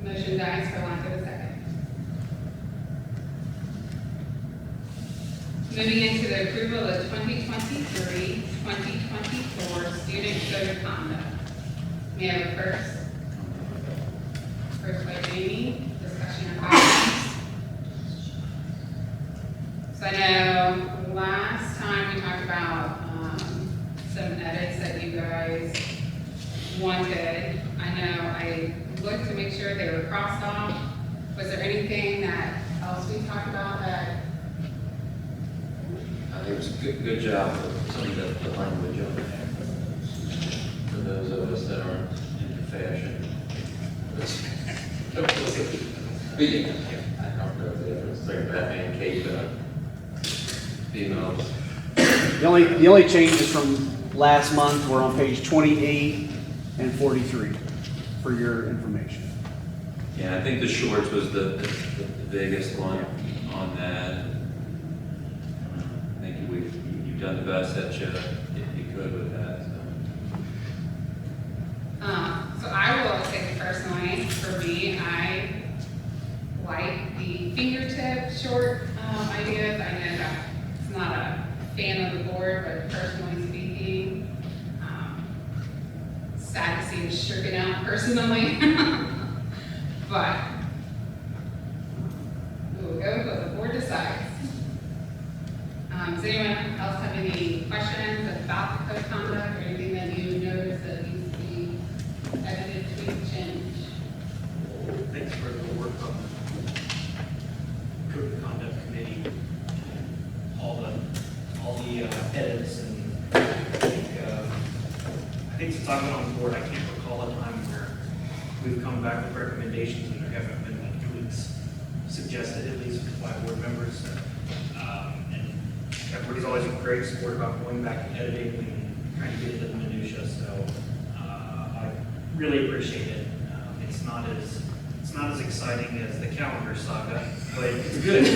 Motion dies for lack of a second. Moving into the approval of 2023-2024 student code of conduct. May I have a first? First by Jamie, discussion or questions? So I know last time we talked about some edits that you guys wanted. I know I looked to make sure they were crossed off. Was there anything that else we talked about that? I think it was a good job of some of the language on there. For those of us that aren't into fashion. But yeah, I don't know the difference. It's like Batman cape, females. The only changes from last month were on page 28 and 43 for your information. Yeah, I think the shorts was the biggest one on that. I think you've done the best that you could with that. So I will say personally, for me, I like the fingertip short ideas. I know that it's not a fan of the board, but personally speaking, sad to see it stricken out personally. But we will go with what the board decides. Does anyone else have any questions about the code of conduct or anything that you noticed that needs to be edited, tweaked, changed? Thanks for the work on the code of conduct committee, all the edits, and I think since I've been on the board, I can't recall a time where we've come back with recommendations and there haven't been any tweaks suggested, at least by board members. And everybody's always been very supportive about going back and editing and trying to get into the minutia, so I really appreciate it. It's not as exciting as the calendar saga, but it's good.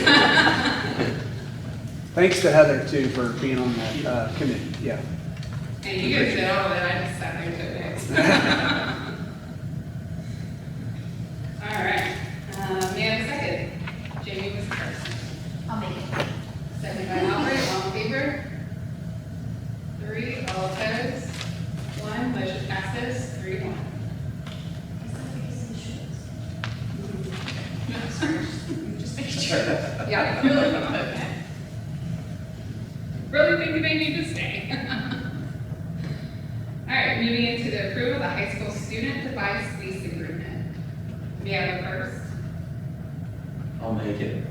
Thanks to Heather too for being on that committee. Yeah. And you guys did all of it, I just sat there and took notes. All right, may I have a second? Jamie was first. I'll make it. Second by Albert, all in favor? 3, all opposed? 1, motion passes, 3-1. No, sorry, just making sure. Yeah. Okay. Really think you may need to stay. All right, moving into the approval of the high school student device lease agreement. May I have a first? I'll make it.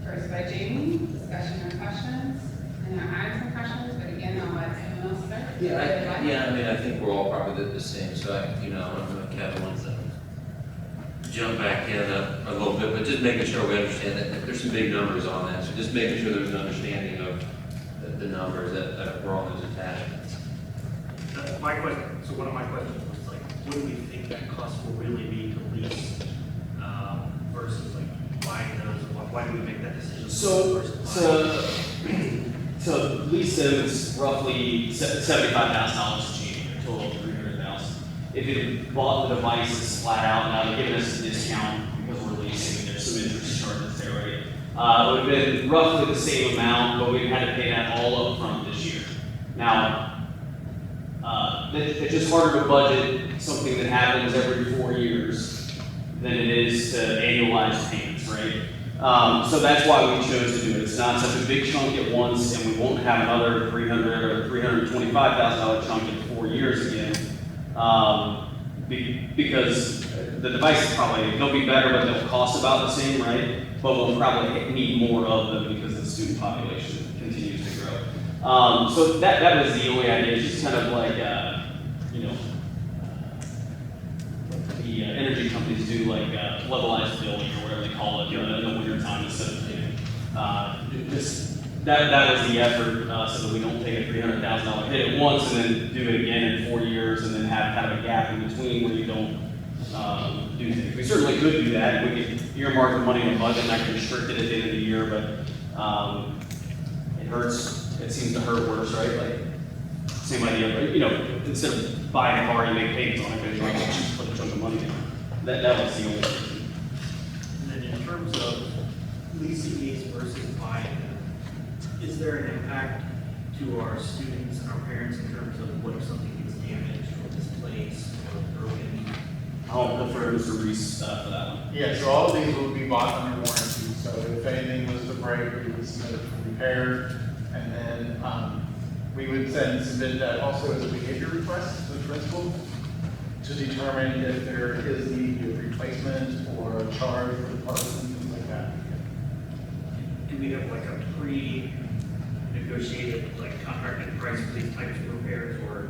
First by Jamie, discussion or questions? And I have some questions, but again, I'll let someone else start. I mean, I think we're all probably the same, so I don't know if Kevin wants to jump back in a little bit, but just making sure we understand that there's some big numbers on that, so just making sure there's an understanding of the numbers that are on those attachments. My question, so one of my questions was like, what do we think that cost will really be to lease versus like buying those? Why do we make that decision? To lease them is roughly $75,000 cheap, a total of $300,000. If you bought the devices flat out, now they're giving us a discount because we're leasing, there's some interest charges there, right? It would have been roughly the same amount, but we had to pay that all up front this year. Now, it's just harder to budget something that happens every 4 years than it is to annualize payments, right? So that's why we chose to do it. It's not such a big chunk at once, and we won't have another $300,000 or $325,000 chunk in 4 years again. Because the devices they'll be better, but they'll cost about the same, right? But we'll probably need more of them because the student population continues to grow. So that was the only idea, it's just kind of like, you know, the energy companies do like levelized billing or whatever they call it, you know, in the winter time instead of, you know, just that was the effort, so that we don't take a $300,000 hit at once and then do it again in 4 years and then have kind of a gap in between where you don't do things. We certainly could do that. We could earmark the money in the budget and I can restrict it at the end of the year, but it hurts. It seems to hurt worse, right? Like same idea, but you know, instead of buying a car, you make payments on it because you're like, just put a chunk of money down. That was the only reason. And then in terms of leasing these versus buying them, is there an impact to our students and our parents in terms of what if something gets damaged or misplaced or broken? I'll defer to Mr. Reese for that one. Yeah, so all of these would be bought under warranty, so if anything was to break, we would submit it for repair, and then, we would submit that also as a behavior request to the principal to determine if there is need to be a replacement or a charge for the parts and things like that. Do we have like a pre-negotiated, like contracted price for these types of repairs, or?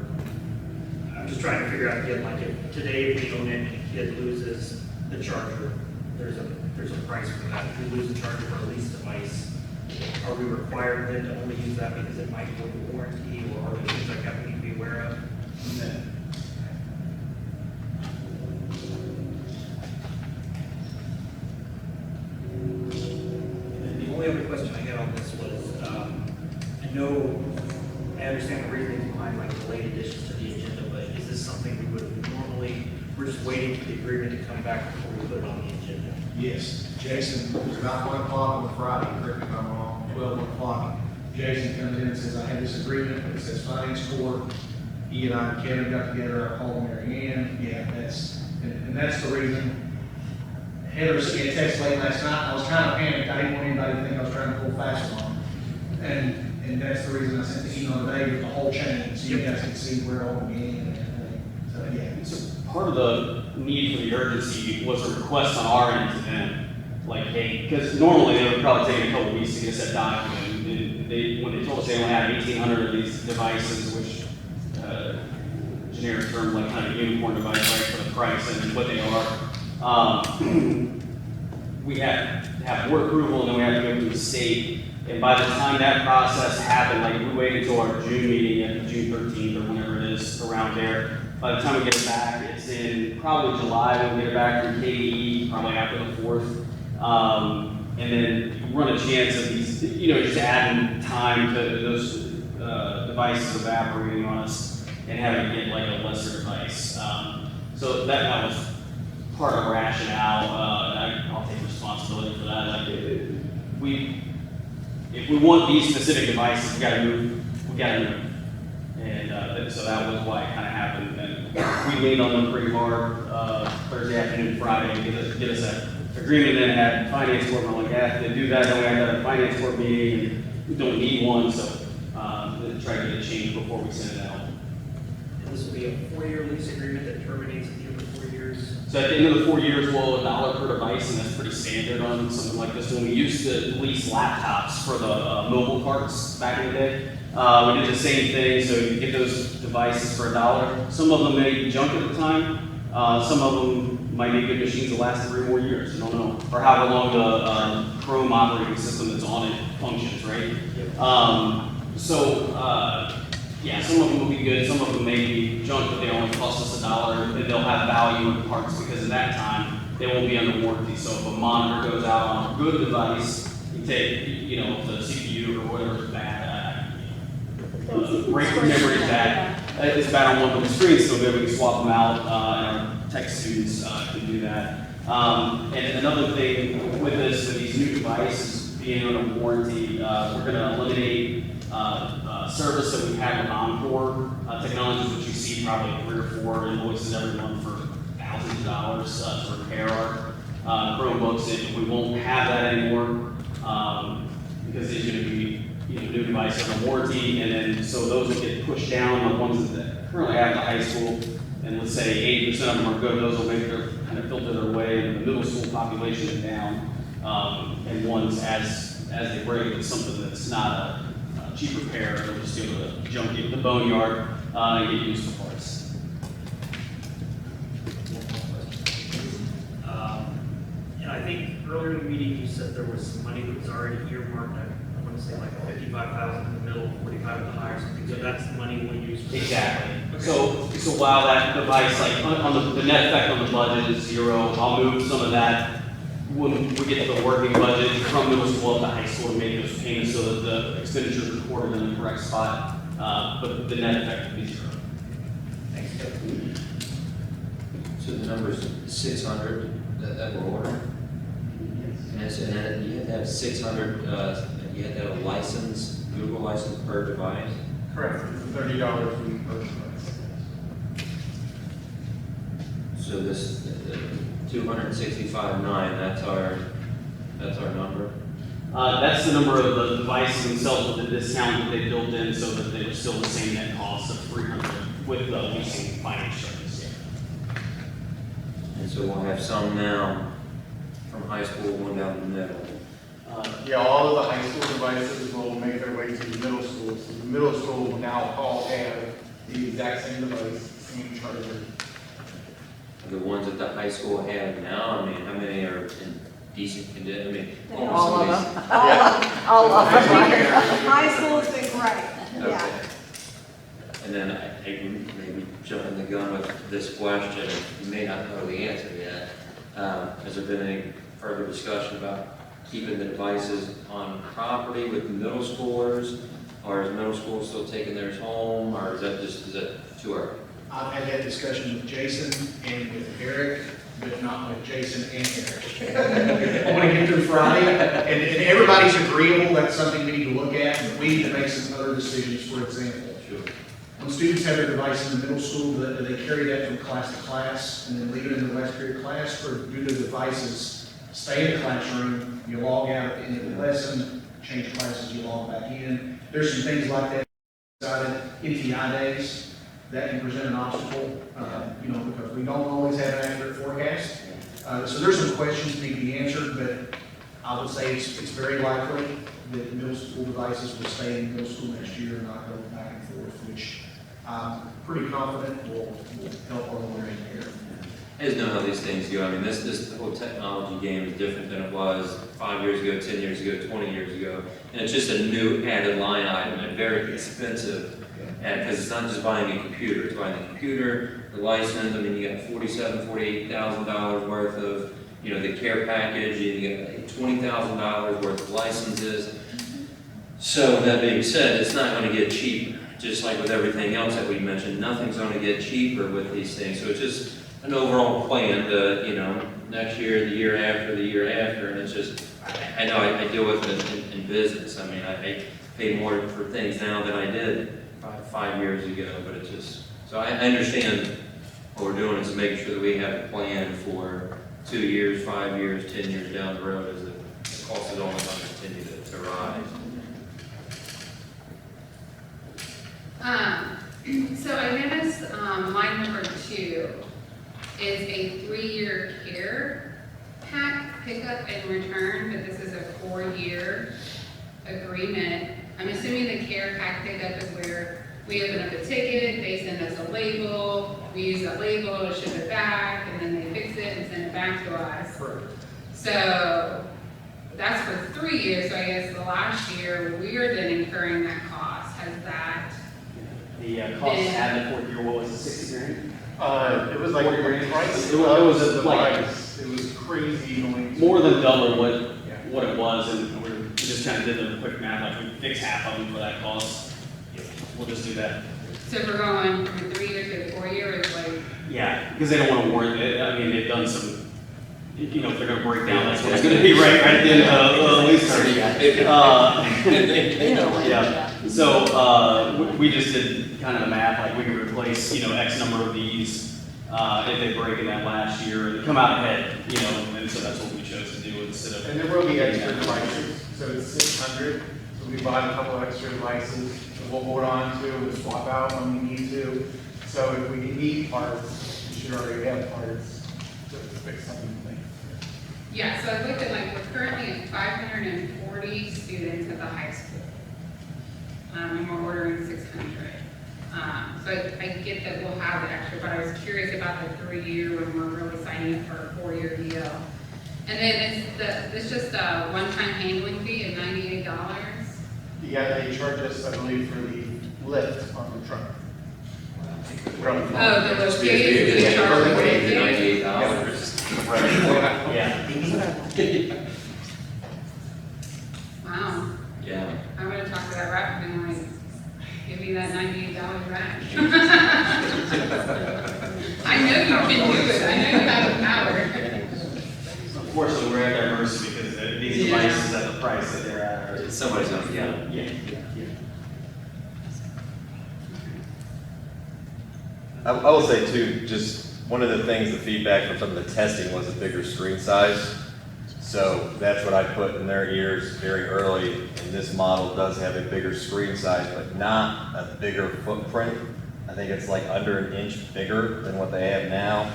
I'm just trying to figure out again, like if today we own it and a kid loses the charger, there's a price for that. If we lose the charger for a lease device, are we required then to only use that because it might go to warranty, or are there things like that we need to be aware of? And the only other question I had on this was, I understand the reasoning behind like delayed additions to the agenda, but is this something we would normally, we're just waiting for the agreement to come back before we put it on the agenda? Yes, Jason, it was about 1 o'clock on Friday, correct me if I'm wrong, 12 o'clock. Jason comes in and says, I have this agreement, it says finance court. He and I and Kevin got together, I called Mary Ann, yeah, and that's the reason. Heather sent me a text late last night, I was kind of panicked, I didn't want anybody to think I was trying to pull fast on them. And that's the reason I sent the email today with the whole chain, so you guys can see where all began and everything. So, yeah. So part of the need for the urgency was a request on our end to them, like, hey, because normally they would probably take a couple weeks to get a set document. And when they told us they only had 1,800 of these devices, which generic term, like kind of unicorn device, right, for the price and what they are, we had to have board approval and then we had to go to the state. And by the time that process happened, like we waited until our June meeting at June 13th or whenever it is around there. By the time we get it back, it's in probably July when we get it back from KDE, probably after the 4th. And then you run a chance of these, just adding time to those devices evaporating on us and having to get like a lesser device. So that was part of the rationale. I'll take responsibility for that. Like if we want these specific devices, we gotta move. And so that was why it kind of happened. And we leaned on them pretty hard Thursday afternoon, Friday, to get us that agreement, and then had finance court. I'm like, yeah, if they do that, then we have to have a finance court meeting, and we don't need one, so try to get it changed before we send it out. And this will be a 4-year lease agreement that terminates at the end of 4 years? So at the end of the 4 years, we'll $1 per device, and that's pretty standard on something like this. When we used to lease laptops for the mobile parts back in the day, we did the same thing. So you get those devices for $1. Some of them may be junk at the time. Some of them might be good machines that last 3 more years. You don't know, or however long the Chrome operating system that's on it functions, right? Yeah, some of them will be good, some of them may be junk, but they only cost us $1, and they'll have value in parts because at that time, they won't be under warranty. So if a monitor goes out on a good device, you take, the CPU or whatever is bad, memory is bad, it's bad on one, but the screen's still good, we can swap them out, and our tech students can do that. And another thing with these new devices being under warranty, we're gonna eliminate service that we have with Encore Technologies, which you see probably 3 or 4 invoices every month for thousands of dollars to repair our Chromebooks. And we won't have that anymore because it's going to be new devices under warranty, and then so those will get pushed down. The ones that currently have the high school, and let's say 80% of them are good, those will make their kind of filter their way, and the middle school population is down. And ones as they break, it's something that's not a cheap repair, it'll just be able to jump into the boneyard, and get used for parts. And I think earlier in the meeting, you said there was some money that was already earmarked. I want to say like 55,000 in the middle, 45 in the high or something. So that's the money we'll use for. Exactly. So while that device, like, on the net effect on the budget is 0, I'll move some of that when we get to the working budget from middle school up to high school to make those payments so that the expenditures are recorded in the correct spot. But the net effect will be 0. Thanks, Kevin. So the number's 600 that we're ordering? And then you have to have 600, you have to have a license, Google license per device? Correct, it's $30 for each person. So this, 265.9, that's our number? That's the number of the devices themselves with the discount that they built in so that they're still the same net cost of 300 with the leasing finance charges. And so we'll have some now from high school going down to the middle. Yeah, all of the high school devices will make their way to the middle school. So the middle school will now all have the exact same device, same charger. The ones that the high school have now, I mean, how many are in decent condition? I mean, All of them. them. Yeah. All of them. Yeah. High school's been great, yeah. Okay. And then I maybe jumping the gun with this question, you may not know the answer yet. Has there been any further discussion about keeping the devices on property with the middle schoolers? Or is middle school still taking theirs home, or is that too early? I've had that discussion with Jason and with Eric, but not with Jason and Eric. I want to get through Friday, and everybody's agreeable, that's something we need to look at, but we need to make some other decisions. For example, Sure. when students have their device in the middle school, do they carry that from class to class and then leave it in the last period of class, or do the devices stay in the classroom, you log out at the end of the lesson, change classes, you log back in? There's some things like that decided, NTI days, that can present an obstacle, because we don't always have an accurate forecast. So there's some questions that need to be answered, but I would say it's very likely that middle school devices will stay in middle school next year and not go back and forth, which I'm pretty confident will help our learning here. I just know how these things go. I mean, this whole technology game is different than it was 5 years ago, 10 years ago, 20 years ago. And it's just a new added line item and very expensive. And because it's not just buying a computer, it's buying the computer, the license. I mean, you got $47,000, $48,000 worth of, the care package, and you got $20,000 worth of licenses. So that being said, it's not going to get cheaper. Just like with everything else that we mentioned, nothing's going to get cheaper with these things. So it's just an overall plan to, next year, the year after, and it's just, I know I deal with it in business. I mean, I pay more for things now than I did 5 years ago, but it's just, so I understand what we're doing is making sure that we have a plan for 2 years, 5 years, 10 years down the road as the cost is only going to continue to rise. So I noticed line number 2 is a 3-year care pack pickup and return, but this is a 4-year agreement. I'm assuming the care pack pickup is where we open up a ticket, they send us a label, we use that label to ship it back, and then they fix it and send it back to us. Correct. So that's for 3 years, so I guess the last year, we are then incurring that cost. Has that? The cost to add the 4th year, what was it, 60 grand? It was like your grand price. It was the like- device. It was crazy. More than double what it was, and we just kind of did the quick math, like we fix half of them for that cost. We'll just do that. So if we're going from 3 years to 4 years, it's like, Yeah, because they don't want to warrant it. I mean, they've done some, if they're going to break down, that's what it's going to be right at the end of the lease term. Yeah, so we just did kind of the math, like we could replace, X number of these if they break in that last year and come out ahead, and so that's what we chose to do instead of. And there will be extra devices, so it's 600. So we bought a couple extra devices that we'll hold on to and swap out when we need to. So if we need parts, we should already have parts to fix something. yeah, so I looked at we're currently at 540 students at the high school. and we're ordering 600. So I get that we'll have the extra, but I was curious about the 3-year when we're really signing up for a 4-year deal. And then it's just a one-time handling fee of $98. Yeah, they charge us, I believe, for the lift on the truck. Oh, the lift fee, the charge of the $98. Yeah. Wow, Yeah. I'm gonna talk to that rep and like, give me that $98 back. I know you can do it, I know you have the power. Unfortunately, we're at their mercy because these Yeah. devices at the price that they're at are. Somebody's gonna, Yeah. I will say too, just one of the things, the feedback from some of the testing was a bigger screen size. So that's what I put in their ears very early, and this model does have a bigger screen size, but not a bigger footprint. I think it's like under an inch bigger than what they have now.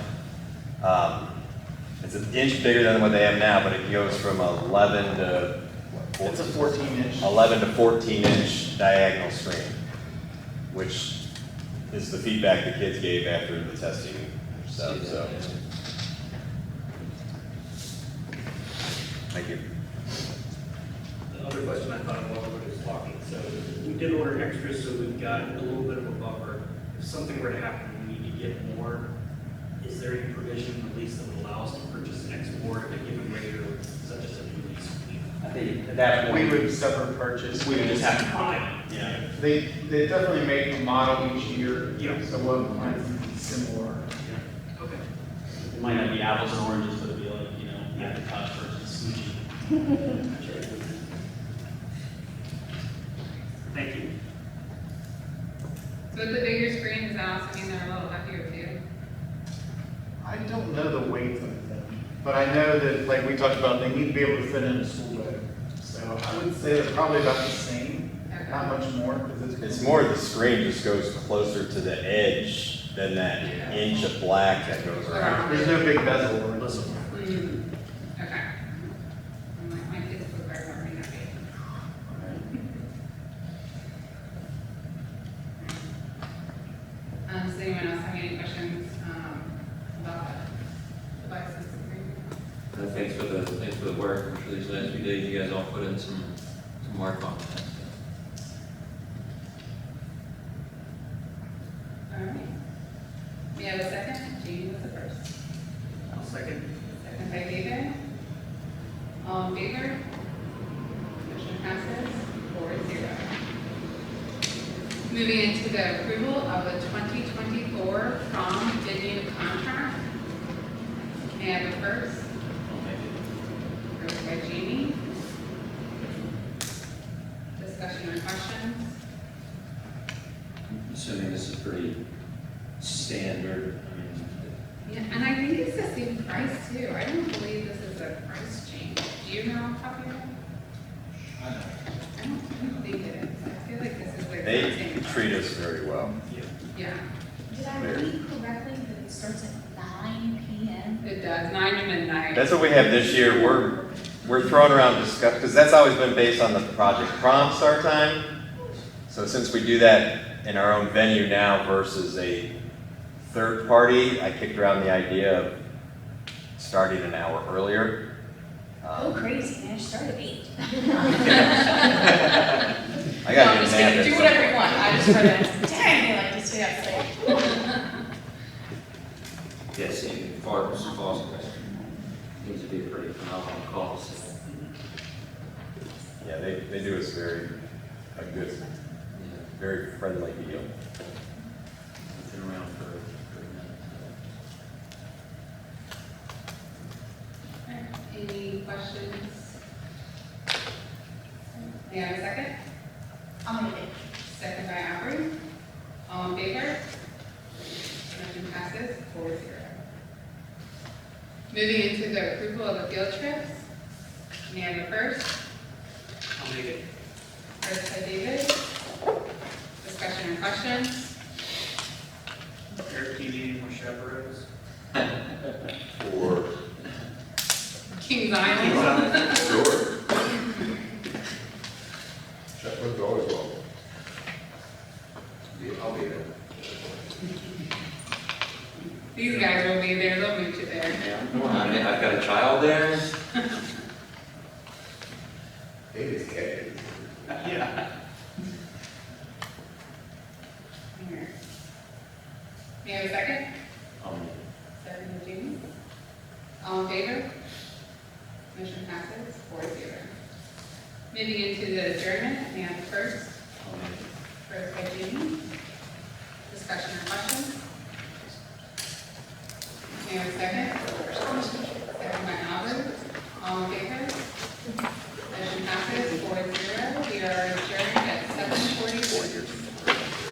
It's an inch bigger than what they have now, but it goes from 11 to what, It's a 14-inch. 11 to 14-inch diagonal screen, which is the feedback the kids gave after the testing stuff. So, thank you. The other question I thought of while we were just talking, so we did order extras, so we've got a little bit of a buffer. If something were to happen, we need to get more. Is there any provision in the lease that would allow us to purchase an export at a given rate, or such as a new lease? I think at that We point, would separate purchase. we would just have to buy it. Yeah. They definitely make a model each year. Yeah. So we'll find similar. Okay. It might not be apples and oranges, but it'd be like, Macintosh versus Sushi. Thank you. So with the bigger screen, does that also mean they're a little heavier too? I don't know the weight of them, but I know that, like we talked about, they need to be able to fit in a school bag. So I would say they're probably about the same, not much more. 'Cause It's more the screen just goes closer to the edge than that inch of black that goes around. There's no big bezel or anything. Okay. I'm like, my kids would very well be happy. Does anyone else have any questions, about the device system agreement? Thanks for the work. I'm sure these last few days you guys all put in some work on that. All right. We have a second, Jean was the first. I'll second. Second by David. All in favor? Motion passes 4-0. Moving into the approval of the 2024 prom venue contract. May I have a first? First by Jamie. Discussion or questions? Assuming this is pretty standard, I mean, Yeah, and I think it's the same price too. I don't believe this is a price change. Do you know off the top of your head? I don't think it is. I feel like this is like the They same. treat us very well. Yeah, Did I read correctly that it starts at 9 p.m.? it does, 9 to midnight. That's what we have this year. We're throwing around discuss, because that's always been based on the project prom start time. So since we do that in our own venue now versus a third party, I kicked around the idea of starting an hour earlier. Oh, crazy, man, start at 8. I gotta No, I'm get just mad kidding, at do some- whatever you want, I just try to, dang, I like to stay up late. yes, as far as cost, needs to be a pretty phenomenal cost. Yeah, they do us a good, very friendly deal. It's been around for a minute. Any questions? May I have a second? I'll make it. Second by Aubrey. All in favor? Motion passes 4-0. Moving into the approval of the field trips. May I have a first? I'll make it. First by David. Discussion or questions? Eric, do you need any more chaperones? Or, Kings Island. sure. Chaplain's always welcome. These guys will be there, they'll meet you there. Yeah, come on, I mean, I've got a child there. It is gay. Yeah. Here. May I have a second? Um, Second, Jamie. All in favor? Motion passes 4-0. Moving into the adjournment, may I have the first? First by Jamie. Discussion or questions? May I have a second?